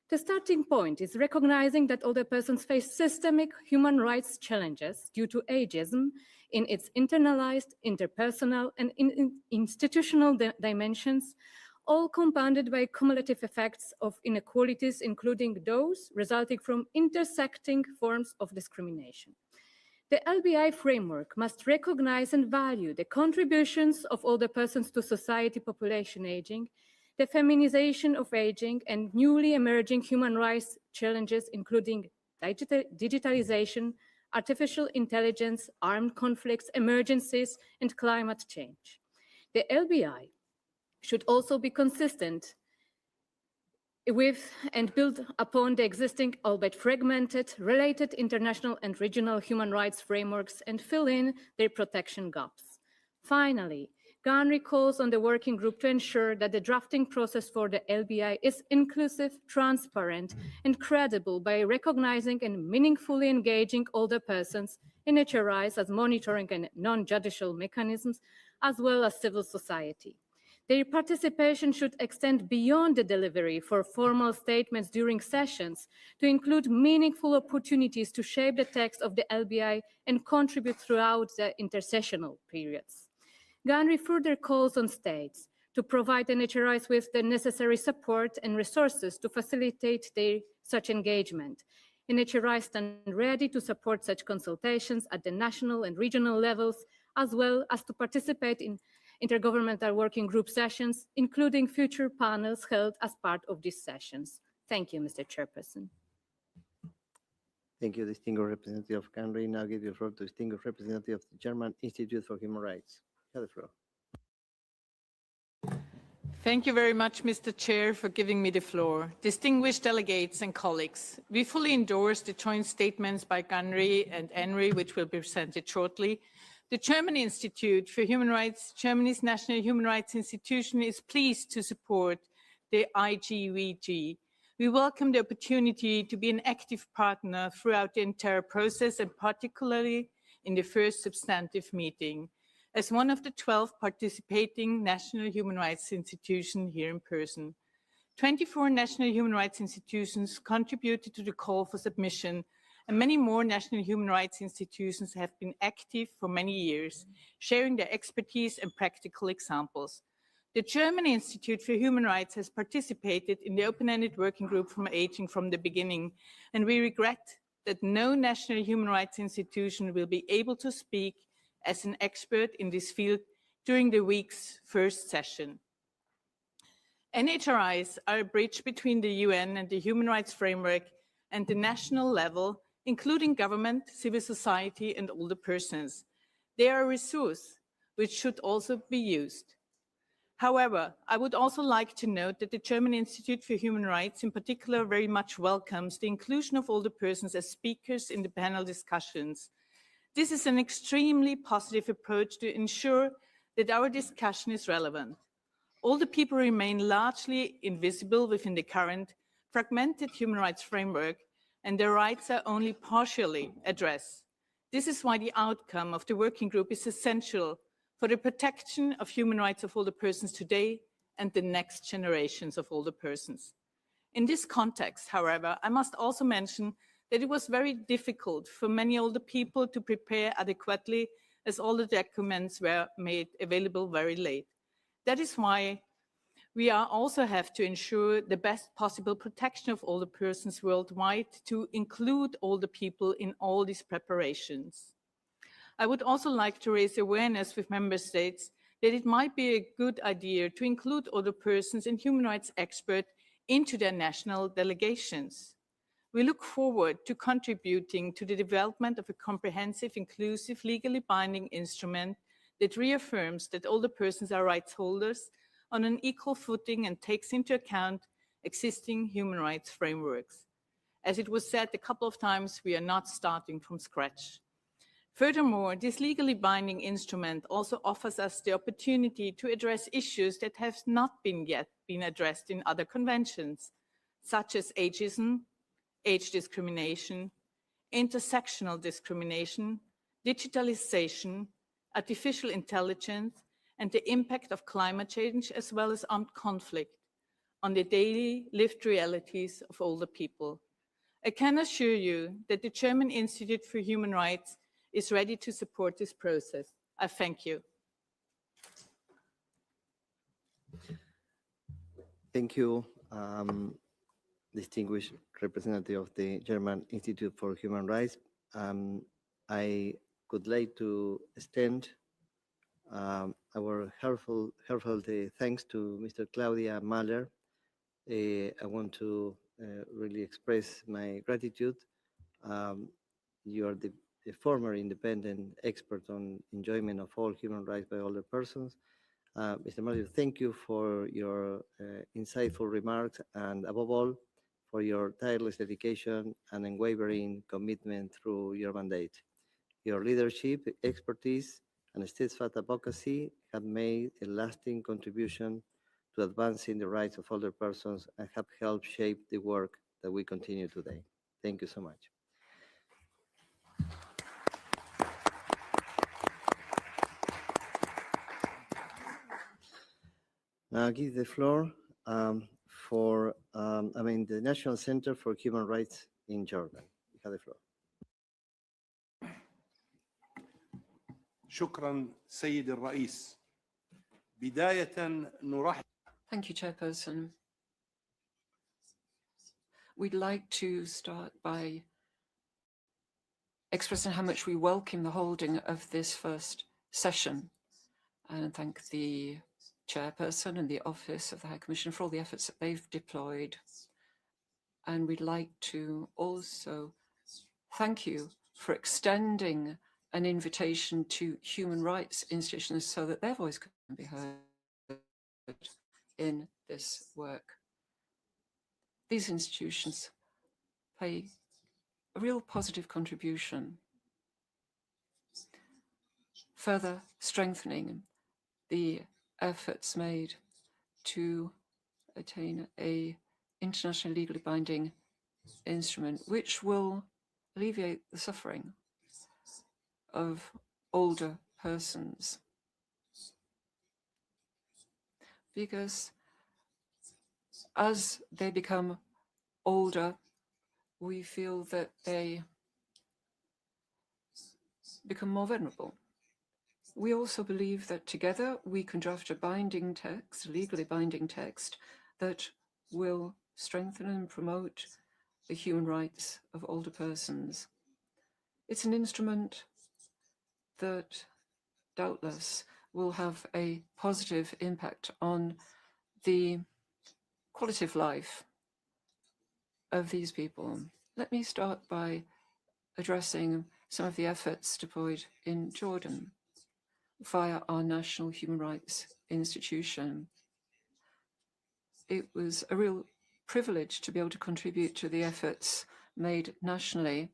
The starting point is recognizing that older persons face systemic human rights challenges due to ageism in its internalized, interpersonal, and institutional dimensions, all compounded by cumulative effects of inequalities, including those resulting from intersecting forms of discrimination. The LBI framework must recognize and value the contributions of older persons to society population aging, the feminization of aging, and newly emerging human rights challenges, including digitalization, artificial intelligence, armed conflicts, emergencies, and climate change. The LBI should also be consistent with and build upon the existing, albeit fragmented, related international and regional human rights frameworks and fill in their protection gaps. Finally, GANRI calls on the working group to ensure that the drafting process for the LBI is inclusive, transparent, and credible by recognizing and meaningfully engaging older persons in HRIs as monitoring and non-judicial mechanisms, as well as civil society. Their participation should extend beyond the delivery for formal statements during sessions to include meaningful opportunities to shape the text of the LBI and contribute throughout the intersessional periods. GANRI further calls on states to provide NHRIs with the necessary support and resources to facilitate such engagement. NHRIs stand ready to support such consultations at the national and regional levels as well as to participate in intergovernmental working group sessions, including future panels held as part of these sessions. Thank you, Mr. Chairperson. Thank you, distinguished representative of Hungary. Now give the floor to distinguished representative of the German Institute for Human Rights. You have the floor. Thank you very much, Mr. Chair, for giving me the floor. Distinguished delegates and colleagues, we fully endorse the joint statements by Gunry and Enry, which will be presented shortly. The German Institute for Human Rights, Germany's national human rights institution, is pleased to support the IGWG. We welcome the opportunity to be an active partner throughout the entire process, and particularly in the first substantive meeting, as one of the 12 participating national human rights institutions here in person. 24 national human rights institutions contributed to the call for submission, and many more national human rights institutions have been active for many years, sharing their expertise and practical examples. The German Institute for Human Rights has participated in the open-ended working group from aging from the beginning, and we regret that no national human rights institution will be able to speak as an expert in this field during the week's first session. NHRIs are a bridge between the UN and the human rights framework and the national level, including government, civil society, and older persons. They are a resource which should also be used. However, I would also like to note that the German Institute for Human Rights in particular very much welcomes the inclusion of older persons as speakers in the panel discussions. This is an extremely positive approach to ensure that our discussion is relevant. Older people remain largely invisible within the current fragmented human rights framework, and their rights are only partially addressed. This is why the outcome of the working group is essential for the protection of human rights of older persons today and the next generations of older persons. In this context, however, I must also mention that it was very difficult for many older people to prepare adequately, as all the documents were made available very late. That is why we also have to ensure the best possible protection of older persons worldwide to include older people in all these preparations. I would also like to raise awareness with member states that it might be a good idea to include older persons and human rights experts into their national delegations. We look forward to contributing to the development of a comprehensive, inclusive, legally binding instrument that reaffirms that older persons are rights holders on an equal footing and takes into account existing human rights frameworks. As it was said a couple of times, we are not starting from scratch. Furthermore, this legally binding instrument also offers us the opportunity to address issues that have not yet been addressed in other conventions, such as ageism, age discrimination, intersectional discrimination, digitalization, artificial intelligence, and the impact of climate change, as well as armed conflict on the daily lived realities of older people. I can assure you that the German Institute for Human Rights is ready to support this process. I thank you. Thank you, distinguished representative of the German Institute for Human Rights. I would like to extend our heartfelt thanks to Mr. Claudia Mahler. I want to really express my gratitude. You are the former independent expert on enjoyment of all human rights by older persons. Mr. Mahler, thank you for your insightful remarks and above all, for your tireless dedication and unwavering commitment through your mandate. Your leadership, expertise, and steadfast advocacy have made a lasting contribution to advancing the rights of older persons and have helped shape the work that we continue today. Thank you so much. Now I give the floor for the National Center for Human Rights in Jordan. You have the floor. شكرا سيد الرئيس. بداية نرحب. Thank you, Chairperson. We'd like to start by expressing how much we welcome the holding of this first session and thank the chairperson and the Office of the High Commissioner for all the efforts that they've deployed. And we'd like to also thank you for extending an invitation to human rights institutions so that their voice can be heard in this work. These institutions play a real positive contribution, further strengthening the efforts made to attain a internationally legally binding instrument which will alleviate the suffering of older persons. Because as they become older, we feel that they become more vulnerable. We also believe that together we can draft a binding text, a legally binding text, that will strengthen and promote the human rights of older persons. It's an instrument that doubtless will have a positive impact on the quality of life of these people. Let me start by addressing some of the efforts deployed in Jordan via our National Human Rights Institution. It was a real privilege to be able to contribute to the efforts made nationally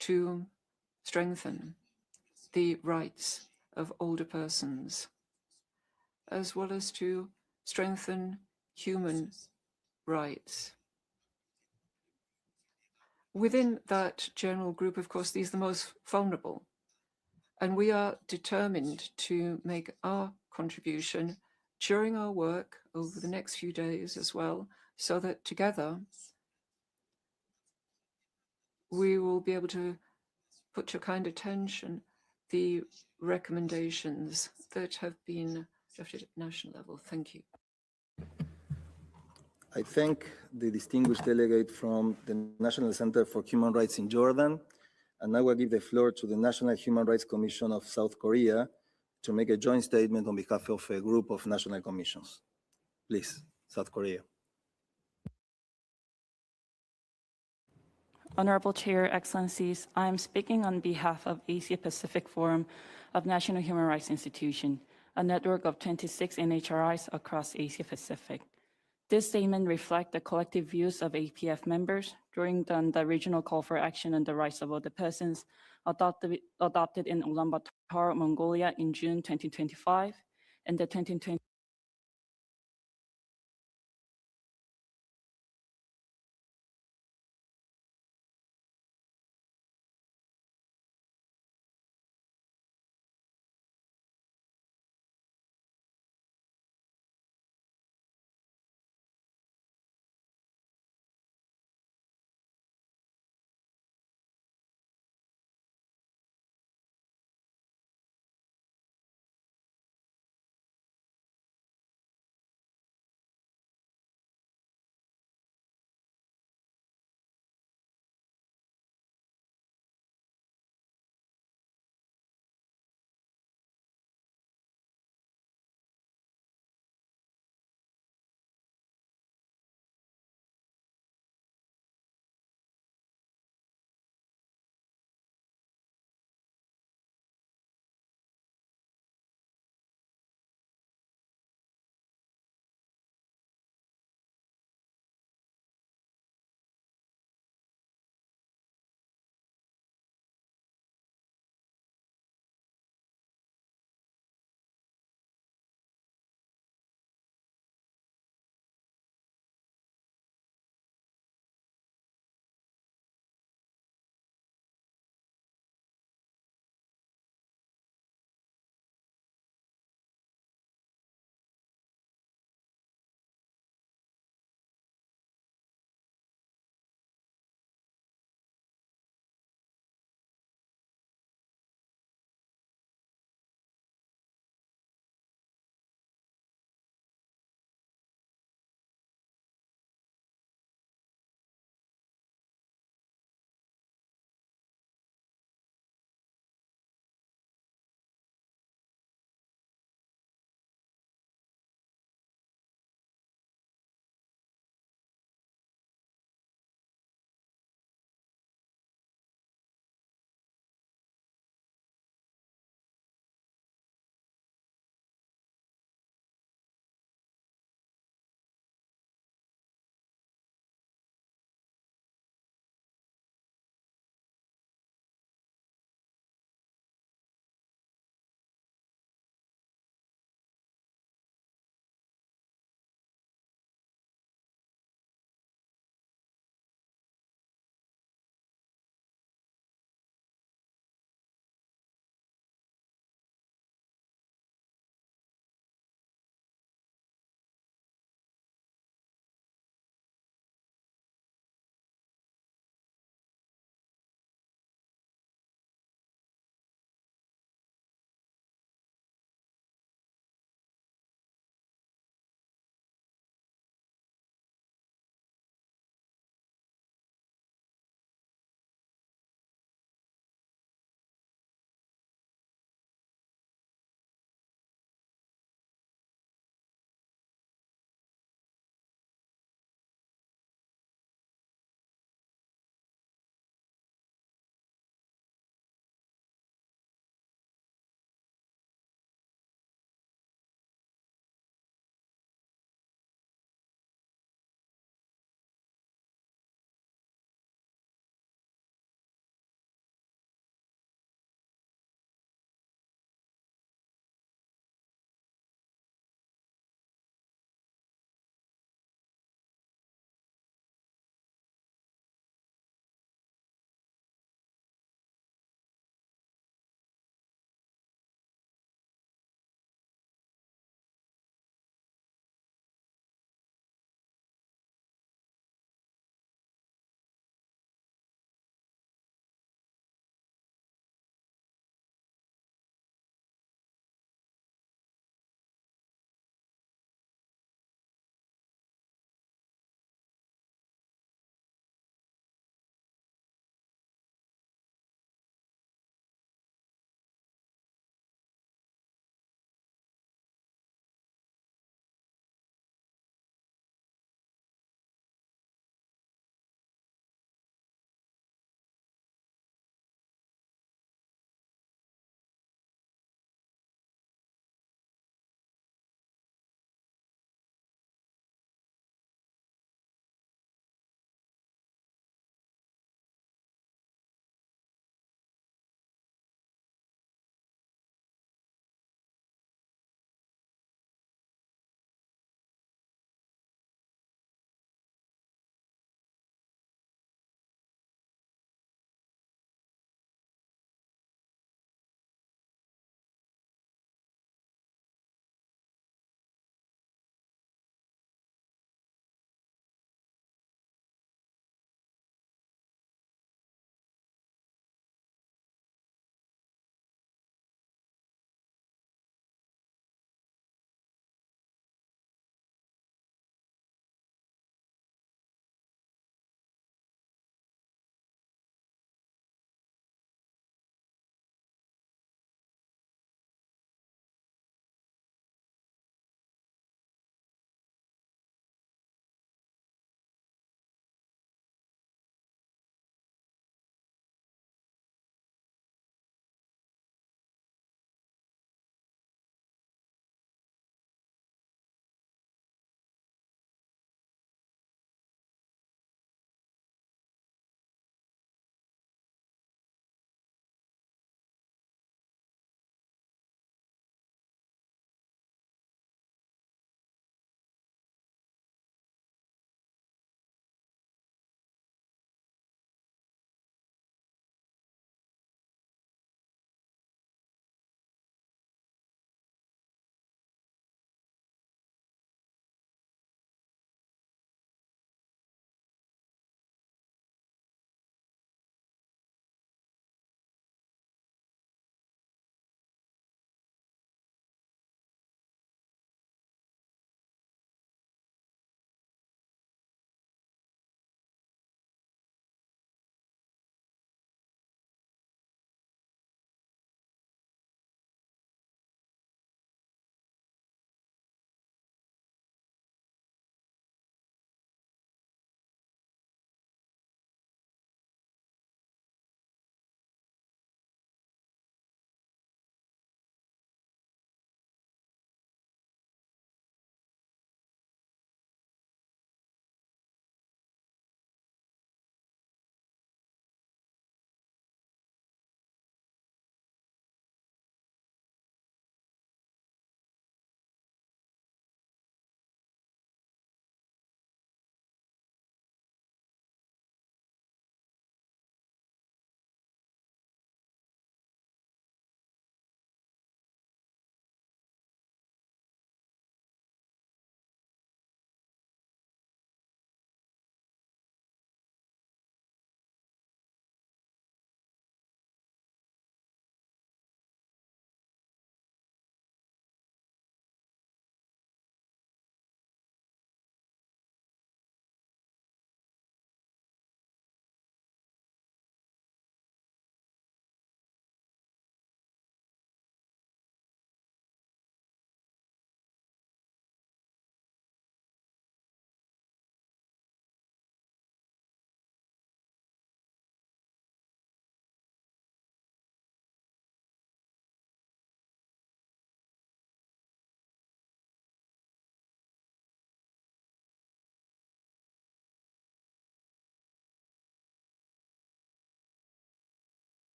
to strengthen the rights of older persons, as well as to strengthen human rights. Within that general group, of course, these are the most vulnerable, and we are determined to make our contribution during our work over the next few days as well, so that together we will be able to put to kind attention the recommendations that have been drafted at national level. Thank you. I thank the distinguished delegate from the National Center for Human Rights in Jordan, and I will give the floor to the National Human Rights Commission of South Korea to make a joint statement on behalf of a group of national commissions. Please, South Korea. Honorable Chair, Excellencies, I am speaking on behalf of Asia Pacific Forum of National Human Rights Institution, a network of 26 NHRIs across Asia Pacific. This statement reflects the collective views of APF members during the regional call for action on the rights of older persons adopted in Ulaanbaatar, Mongolia in June 2025 and the 2020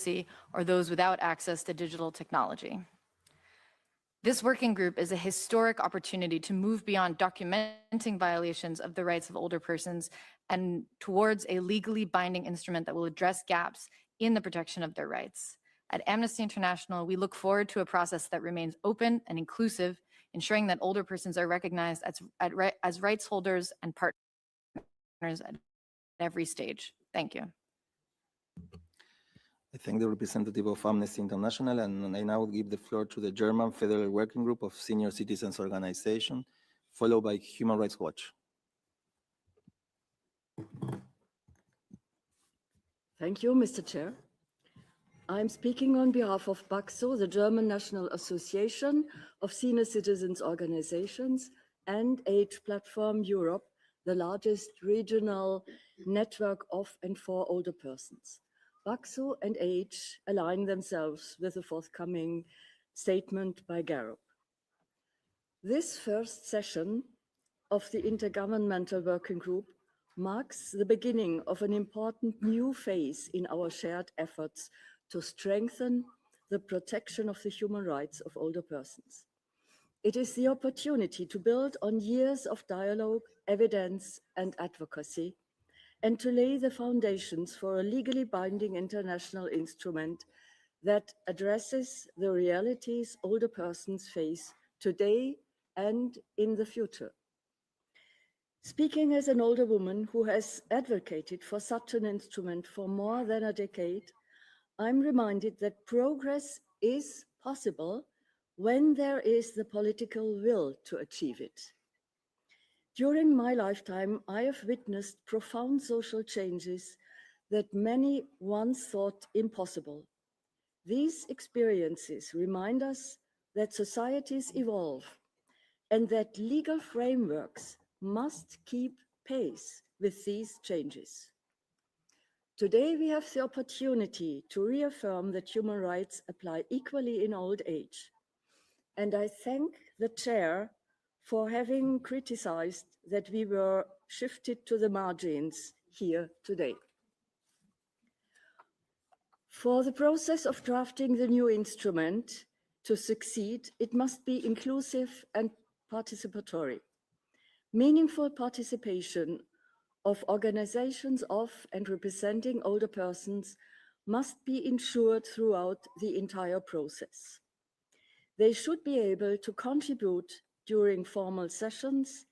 literacy or those without access to digital technology. This working group is a historic opportunity to move beyond documenting violations of the rights of older persons and towards a legally binding instrument that will address gaps in the protection of their rights. At Amnesty International, we look forward to a process that remains open and inclusive, ensuring that older persons are recognized as rights holders and partners at every stage. Thank you. I thank the representative of Amnesty International, and I now give the floor to the German Federal Working Group of Senior Citizens Organization, followed by Human Rights Watch. Thank you, Mr. Chair. I'm speaking on behalf of BAXO, the German National Association of Senior Citizens Organizations, and Age Platform Europe, the largest regional network of and for older persons. BAXO and Age align themselves with the forthcoming statement by Garup. This first session of the Intergovernmental Working Group marks the beginning of an important new phase in our shared efforts to strengthen the protection of the human rights of older persons. It is the opportunity to build on years of dialogue, evidence, and advocacy, and to lay the foundations for a legally binding international instrument that addresses the realities older persons face today and in the future. Speaking as an older woman who has advocated for such an instrument for more than a decade, I'm reminded that progress is possible when there is the political will to achieve it. During my lifetime, I have witnessed profound social changes that many once thought impossible. These experiences remind us that societies evolve and that legal frameworks must keep pace with these changes. Today, we have the opportunity to reaffirm that human rights apply equally in old age. And I thank the chair for having criticized that we were shifted to the margins here today. For the process of drafting the new instrument to succeed, it must be inclusive and participatory. Meaningful participation of organizations of and representing older persons must be ensured throughout the entire process. They should be able to contribute during formal sessions,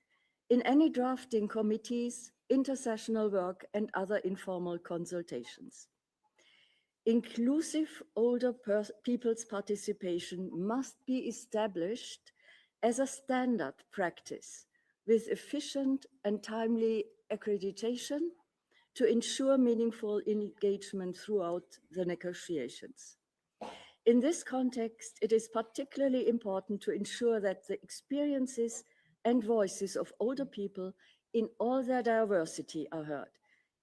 in any drafting committees, intersessional work, and other informal consultations. Inclusive older people's participation must be established as a standard practice with efficient and timely accreditation to ensure meaningful engagement throughout the negotiations. In this context, it is particularly important to ensure that the experiences and voices of older people in all their diversity are heard,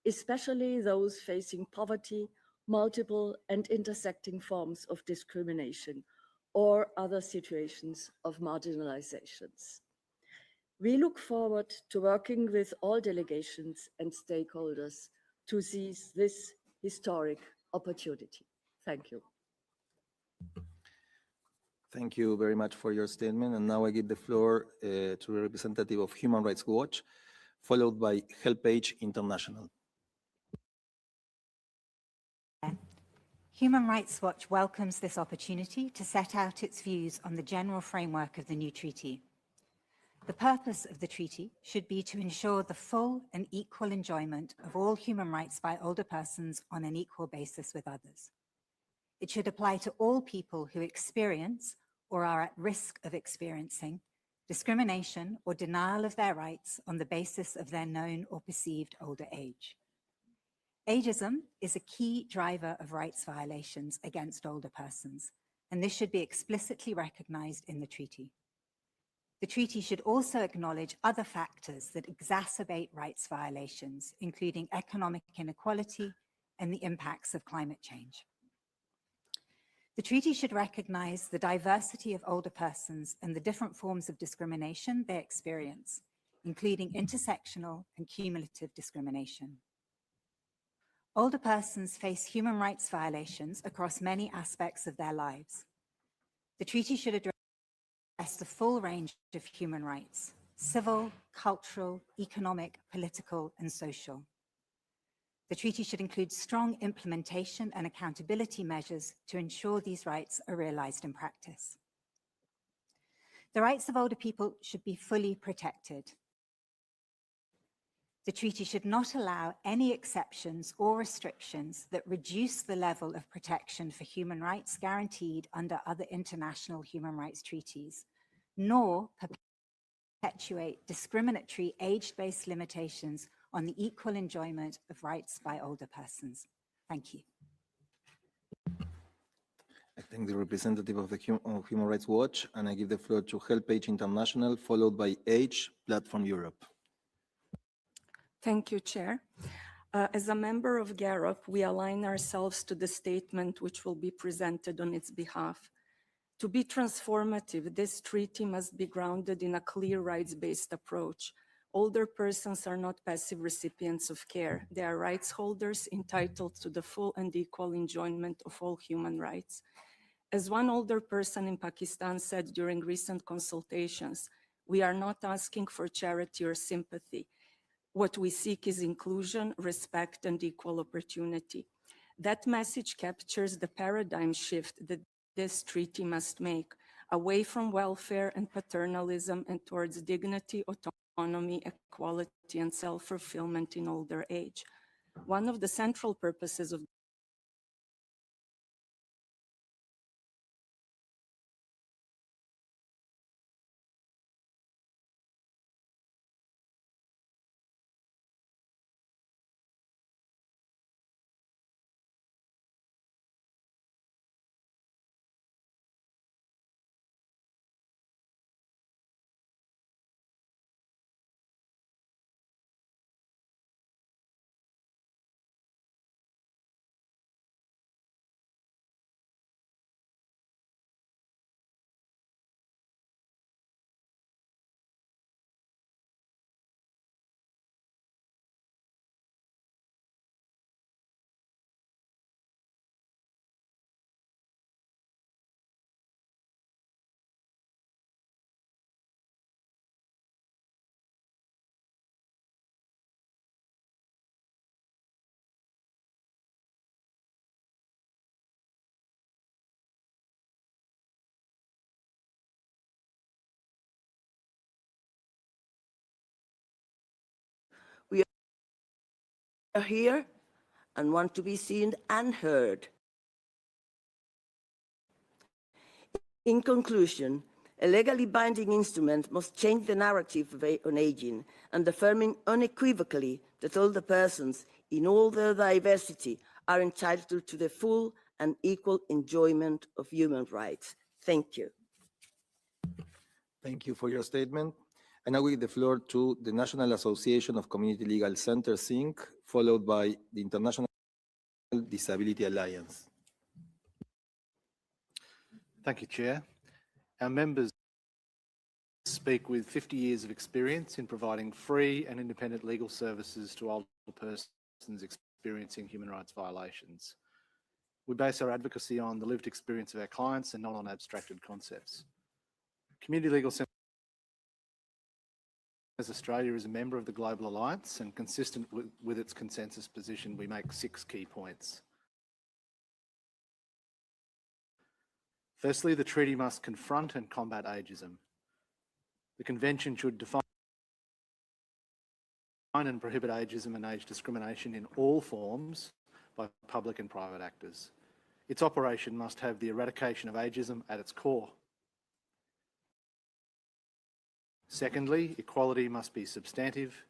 especially those facing poverty, multiple and intersecting forms of discrimination, or other situations of marginalizations. We look forward to working with all delegations and stakeholders to seize this historic opportunity. Thank you. Thank you very much for your statement. And now I give the floor to the representative of Human Rights Watch, followed by HelpAge International. Human Rights Watch welcomes this opportunity to set out its views on the general framework of the new treaty. The purpose of the treaty should be to ensure the full and equal enjoyment of all human rights by older persons on an equal basis with others. It should apply to all people who experience or are at risk of experiencing discrimination or denial of their rights on the basis of their known or perceived older age. Ageism is a key driver of rights violations against older persons, and this should be explicitly recognized in the treaty. The treaty should also acknowledge other factors that exacerbate rights violations, including economic inequality and the impacts of climate change. The treaty should recognize the diversity of older persons and the different forms of discrimination they experience, including intersectional and cumulative discrimination. Older persons face human rights violations across many aspects of their lives. The treaty should address the full range of human rights: civil, cultural, economic, political, and social. The treaty should include strong implementation and accountability measures to ensure these rights are realized in practice. The rights of older people should be fully protected. The treaty should not allow any exceptions or restrictions that reduce the level of protection for human rights guaranteed under other international human rights treaties, nor perpetuate discriminatory age-based limitations on the equal enjoyment of rights by older persons. Thank you. I thank the representative of the Human Rights Watch, and I give the floor to HelpAge International, followed by Age Platform Europe. Thank you, Chair. As a member of GAROP, we align ourselves to the statement which will be presented on its behalf. To be transformative, this treaty must be grounded in a clear rights-based approach. Older persons are not passive recipients of care. They are rights holders entitled to the full and equal enjoyment of all human rights. As one older person in Pakistan said during recent consultations, we are not asking for charity or sympathy. What we seek is inclusion, respect, and equal opportunity. That message captures the paradigm shift that this treaty must make, away from welfare and paternalism and towards dignity, autonomy, equality, and self-fulfillment in older age. One of the central purposes of we are here and want to be seen and heard. In conclusion, a legally binding instrument must change the narrative on aging and affirming unequivocally that older persons, in all their diversity, are entitled to the full and equal enjoyment of human rights. Thank you. Thank you for your statement. And now we give the floor to the National Association of Community Legal Centers, Inc., followed by the International Disability Alliance. Thank you, Chair. Our members speak with 50 years of experience in providing free and independent legal services to older persons experiencing human rights violations. We base our advocacy on the lived experience of our clients and not on abstracted concepts. Community Legal Centers Australia is a member of the Global Alliance, and consistent with its consensus position, we make 6 key points. Firstly, the treaty must confront and combat ageism. The Convention should define and prohibit ageism and age discrimination in all forms by public and private actors. Its operation must have the eradication of ageism at its core. Secondly, equality must be substantive,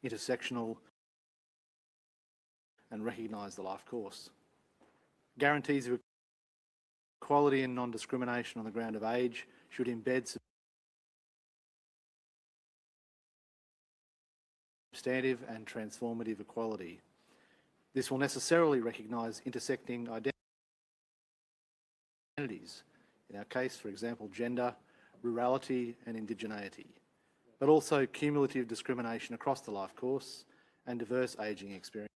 intersectional, and recognise the life course. Guarantees of equality and non-discrimination on the ground of age should embed substantive and transformative equality. This will necessarily recognise intersecting identities, in our case, for example, gender, rurality and indigeneity, but also cumulative discrimination across the life course and diverse ageing experiences.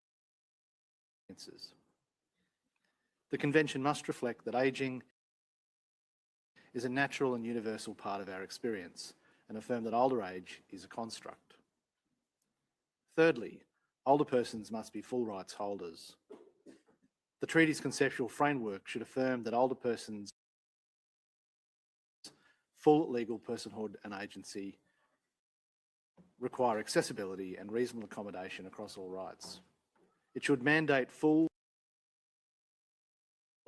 The Convention must reflect that ageing is a natural and universal part of our experience and affirm that older age is a construct. Thirdly, older persons must be full rights holders. The treaty's conceptual framework should affirm that older persons' full legal personhood and agency require accessibility and reasonable accommodation across all rights. It should mandate full,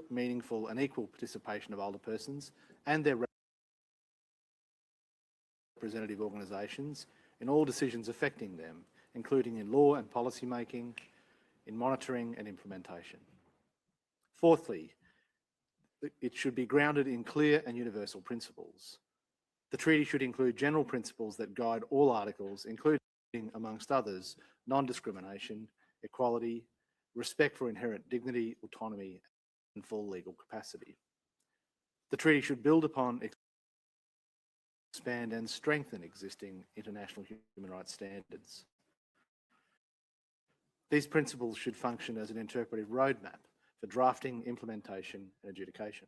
meaningful and equal participation of older persons and their representative organisations in all decisions affecting them, including in law and policy making, in monitoring and implementation. Fourthly, it should be grounded in clear and universal principles. The treaty should include general principles that guide all articles, including, amongst others, non-discrimination, equality, respect for inherent dignity, autonomy, and full legal capacity. The treaty should build upon, expand and strengthen existing international human rights standards. These principles should function as an interpretive roadmap for drafting, implementation and adjudication.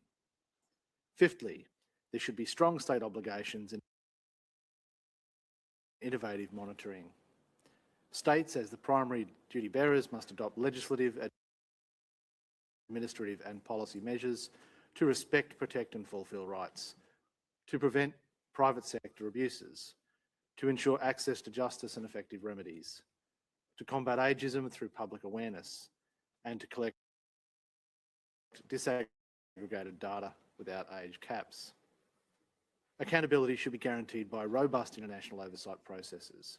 Fifthly, there should be strong state obligations and innovative monitoring. States, as the primary duty bearers, must adopt legislative, administrative and policy measures to respect, protect and fulfil rights, to prevent private sector abuses, to ensure access to justice and effective remedies, to combat ageism through public awareness, and to collect disaggregated data without age caps. Accountability should be guaranteed by robust international oversight processes.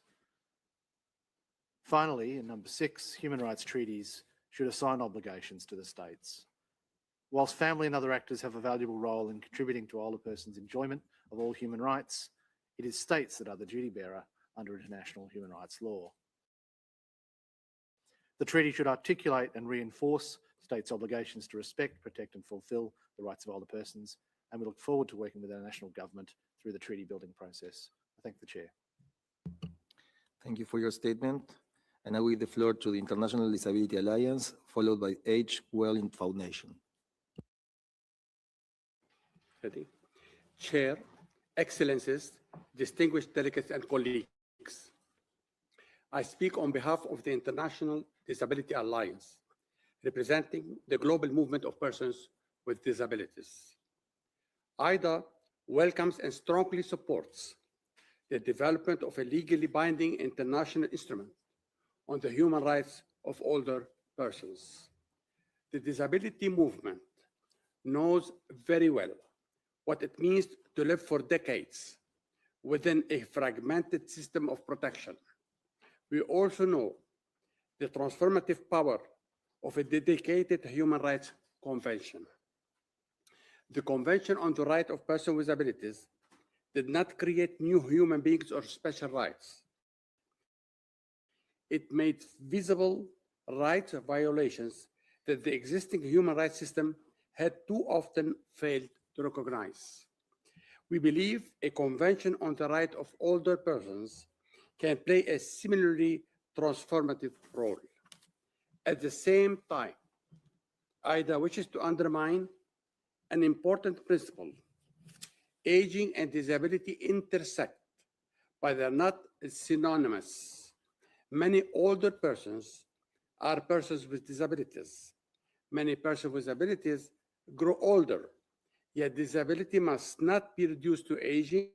Finally, in number 6, human rights treaties should assign obligations to the states. Whilst family and other actors have a valuable role in contributing to older persons' enjoyment of all human rights, it is states that are the duty bearer under international human rights law. The treaty should articulate and reinforce states' obligations to respect, protect and fulfil the rights of older persons, and we look forward to working with our national government through the treaty building process. I thank the Chair. Thank you for your statement. And I will give the floor to the International Disability Alliance, followed by Age Well Foundation. Ready? Chair, Excellencies, distinguished delegates and colleagues. I speak on behalf of the International Disability Alliance, representing the global movement of persons with disabilities. IDA welcomes and strongly supports the development of a legally binding international instrument on the human rights of older persons. The disability movement knows very well what it means to live for decades within a fragmented system of protection. We also know the transformative power of a dedicated human rights convention. The Convention on the Rights of Persons with Disabilities did not create new human beings or special rights. It made visible rights violations that the existing human rights system had too often failed to recognize. We believe a Convention on the Rights of Older Persons can play a similarly transformative role. At the same time, IDA wishes to undermine an important principle. Aging and disability intersect, but they're not synonymous. Many older persons are persons with disabilities. Many persons with disabilities grow older, yet disability must not be reduced to aging,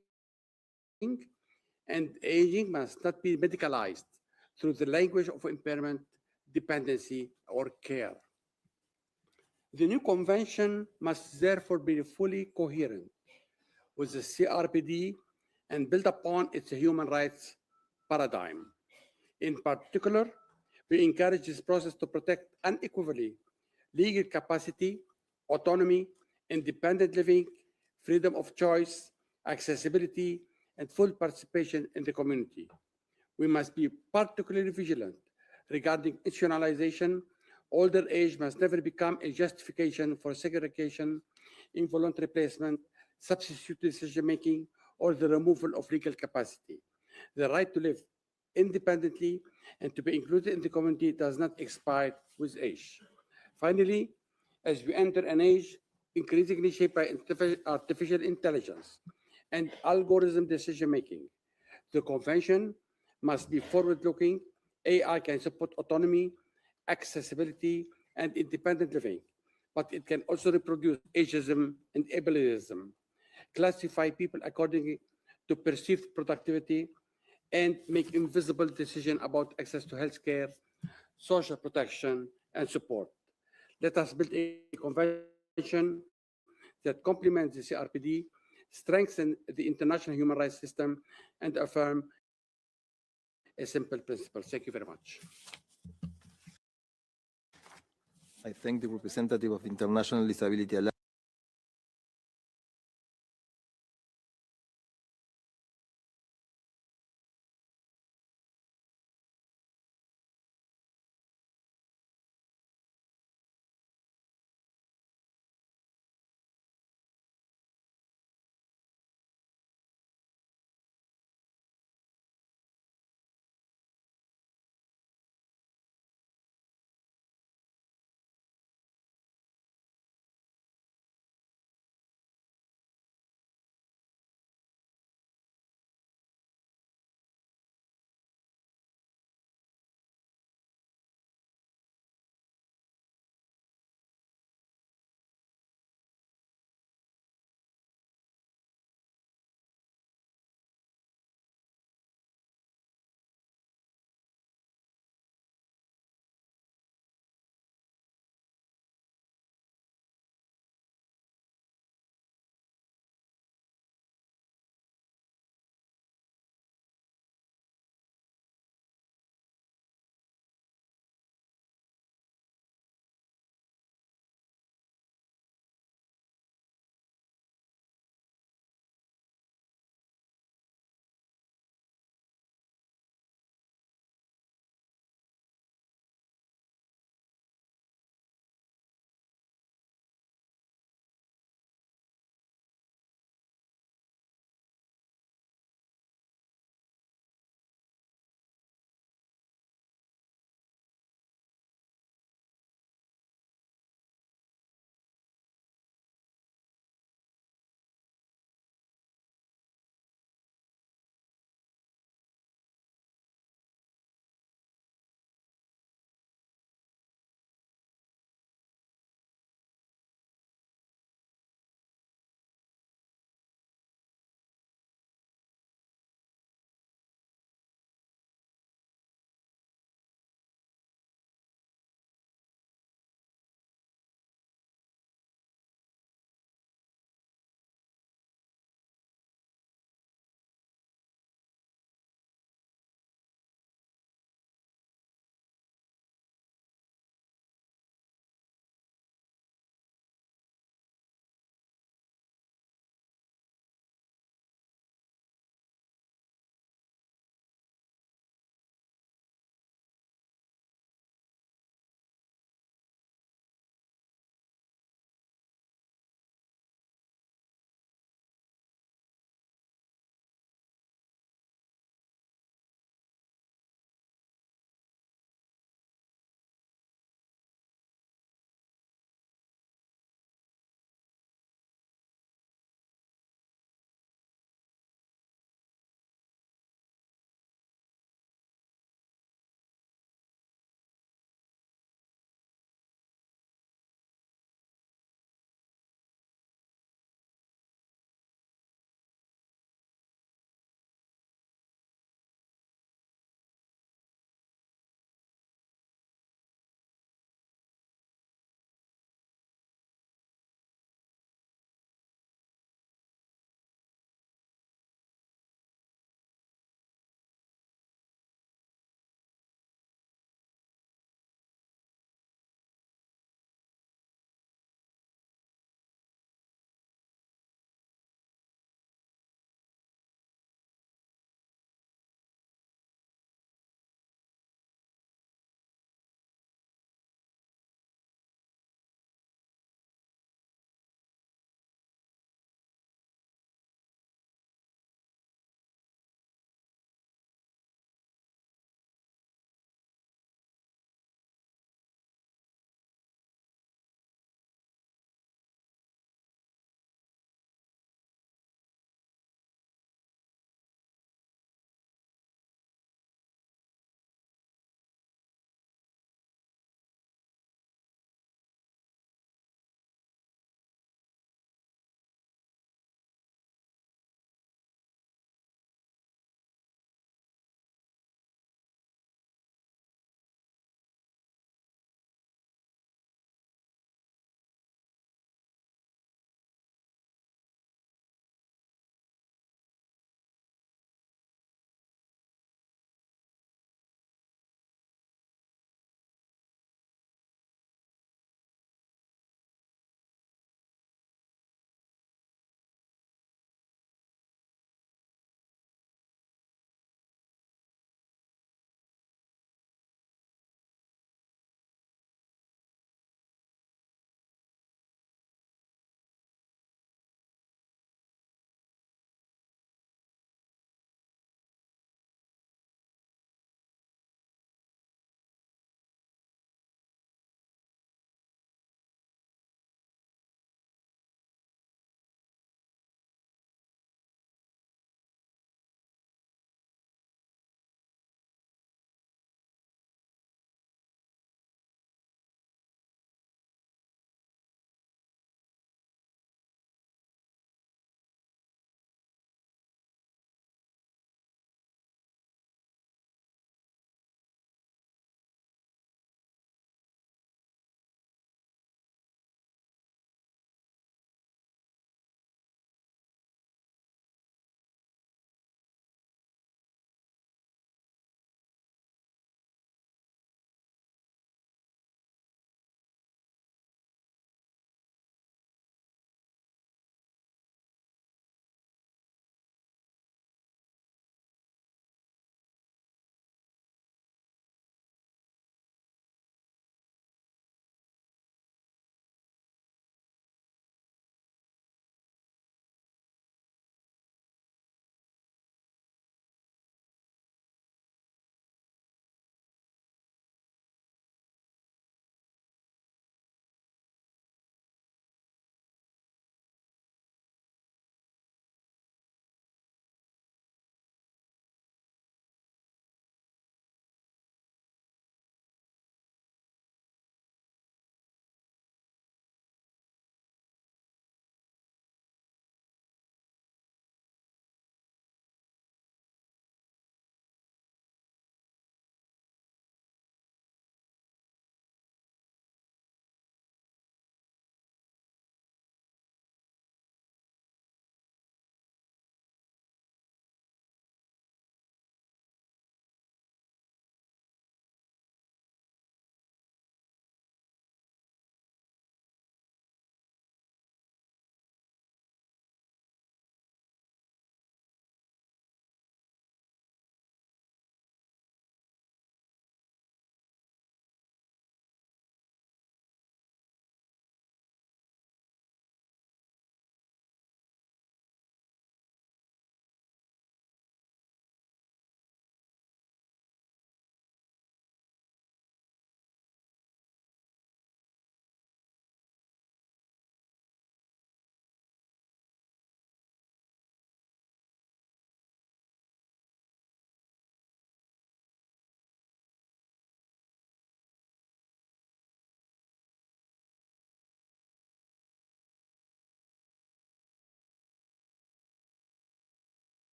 and aging must not be medicalized through the language of impairment, dependency, or care. The new convention must therefore be fully coherent with the CRPD and build upon its human rights paradigm. In particular, we encourage this process to protect unequivocally legal capacity, autonomy, independent living, freedom of choice, accessibility, and full participation in the community. We must be particularly vigilant regarding institutionalization. Older age must never become a justification for segregation, involuntary placement, substitute decision-making, or the removal of legal capacity. The right to live independently and to be included in the community does not expire with age. Finally, as we enter an age increasingly shaped by artificial intelligence and algorithm decision-making, the Convention must be forward-looking. AI can support autonomy, accessibility, and independent living, but it can also reproduce ageism and ableism, classify people according to perceived productivity, and make invisible decisions about access to healthcare, social protection, and support. Let us build a convention that complements the CRPD, strengthen the international human rights system, and affirm a simple principle. Thank you very much. I thank the representative of the International Disability Alliance.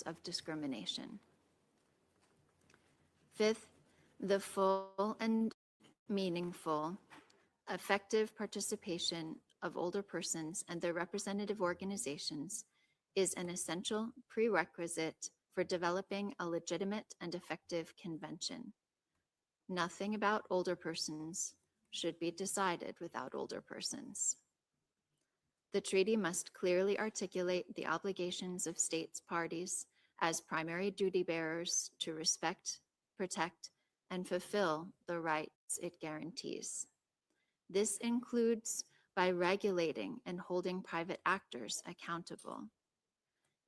of discrimination. Fifth, the full and meaningful, effective participation of older persons and their representative organizations is an essential prerequisite for developing a legitimate and effective convention. Nothing about older persons should be decided without older persons. The treaty must clearly articulate the obligations of states parties as primary duty bearers to respect, protect, and fulfill the rights it guarantees. This includes by regulating and holding private actors accountable.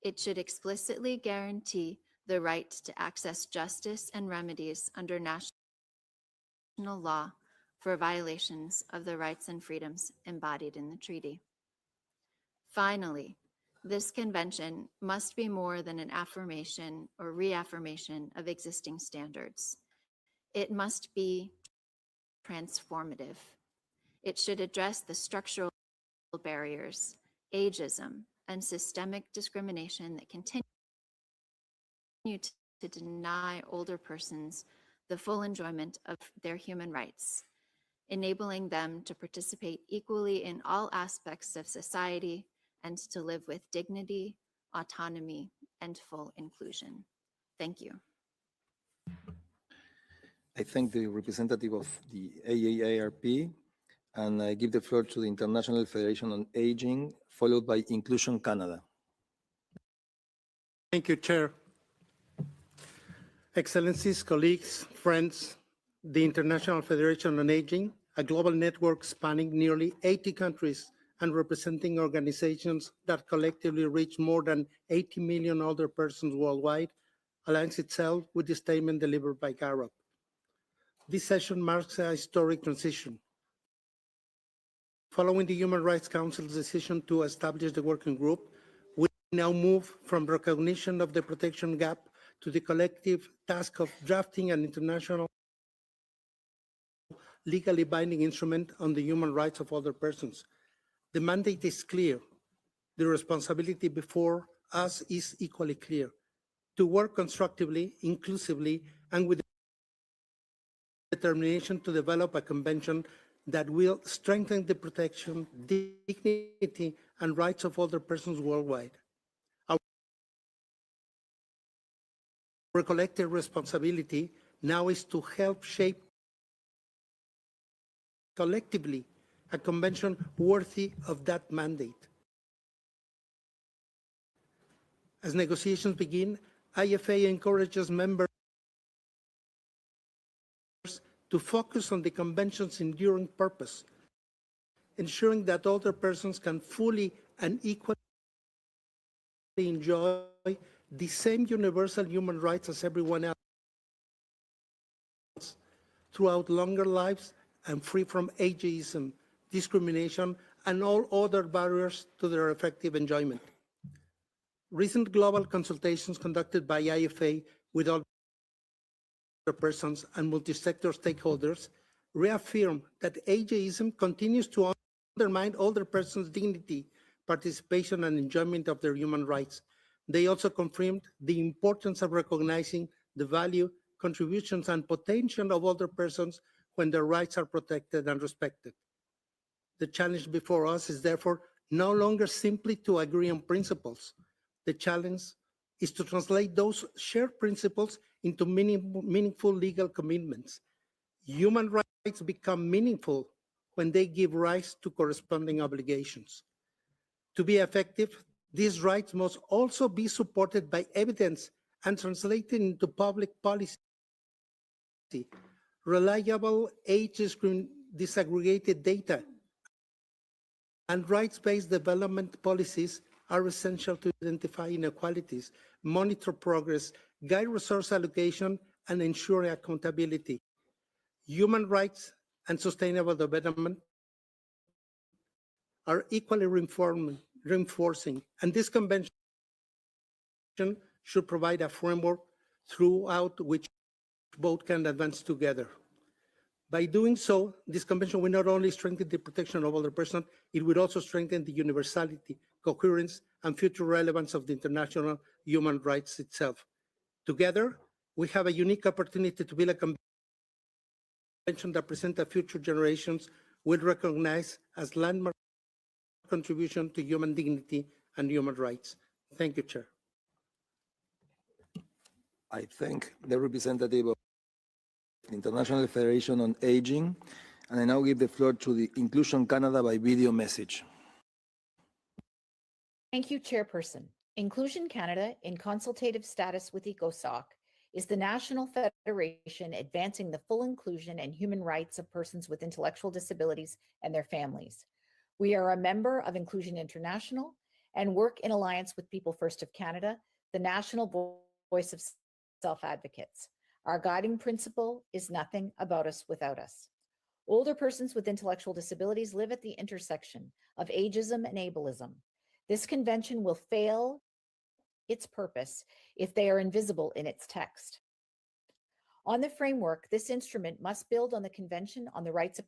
It should explicitly guarantee the right to access justice and remedies under national law for violations of the rights and freedoms embodied in the treaty. Finally, this convention must be more than an affirmation or reaffirmation of existing standards. It must be transformative. It should address the structural barriers, ageism, and systemic discrimination that continue to deny older persons the full enjoyment of their human rights, enabling them to participate equally in all aspects of society and to live with dignity, autonomy, and full inclusion. Thank you. I thank the representative of the AARP, and I give the floor to the International Federation on Aging, followed by Inclusion Canada. Thank you, Chair. Excellencies, colleagues, friends, the International Federation on Aging, a global network spanning nearly 80 countries and representing organizations that collectively reach more than 80 million older persons worldwide, aligns itself with the statement delivered by GAROP. This session marks a historic transition. Following the Human Rights Council's decision to establish the working group, we now move from recognition of the protection gap to the collective task of drafting an international legally binding instrument on the human rights of older persons. The mandate is clear. The responsibility before us is equally clear: to work constructively, inclusively, and with determination to develop a convention that will strengthen the protection, dignity, and rights of older persons worldwide. Our collective responsibility now is to help shape collectively a convention worthy of that mandate. As negotiations begin, IFA encourages members to focus on the convention's enduring purpose, ensuring that older persons can fully and equally enjoy the same universal human rights as everyone else throughout longer lives and free from ageism, discrimination, and all other barriers to their effective enjoyment. Recent global consultations conducted by IFA with older persons and multi-sector stakeholders reaffirm that ageism continues to undermine older persons' dignity, participation, and enjoyment of their human rights. They also confirmed the importance of recognizing the value, contributions, and potential of older persons when their rights are protected and respected. The challenge before us is therefore no longer simply to agree on principles. The challenge is to translate those shared principles into meaningful legal commitments. Human rights become meaningful when they give rise to corresponding obligations. To be effective, these rights must also be supported by evidence and translated into public policy. Reliable age disaggregated data and rights-based development policies are essential to identify inequalities, monitor progress, guide resource allocation, and ensure accountability. Human rights and sustainable development are equally reinforcing, and this convention should provide a framework throughout which both can advance together. By doing so, this convention will not only strengthen the protection of older persons, it will also strengthen the universality, coherence, and future relevance of the international human rights itself. Together, we have a unique opportunity to build a convention that presents future generations will recognize as landmark contribution to human dignity and human rights. Thank you, Chair. I thank the representative of the International Federation on Aging, and I now give the floor to the Inclusion Canada by video message. Thank you, Chairperson. Inclusion Canada, in consultative status with ECOSOC, is the national federation advancing the full inclusion and human rights of persons with intellectual disabilities and their families. We are a member of Inclusion International and work in alliance with People First of Canada, the national voice of self-advocates. Our guiding principle is nothing about us without us. Older persons with intellectual disabilities live at the intersection of ageism and ableism. This convention will fail its purpose if they are invisible in its text. On the framework, this instrument must build on the Convention on the Rights of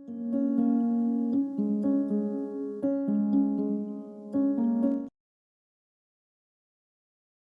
Thank you.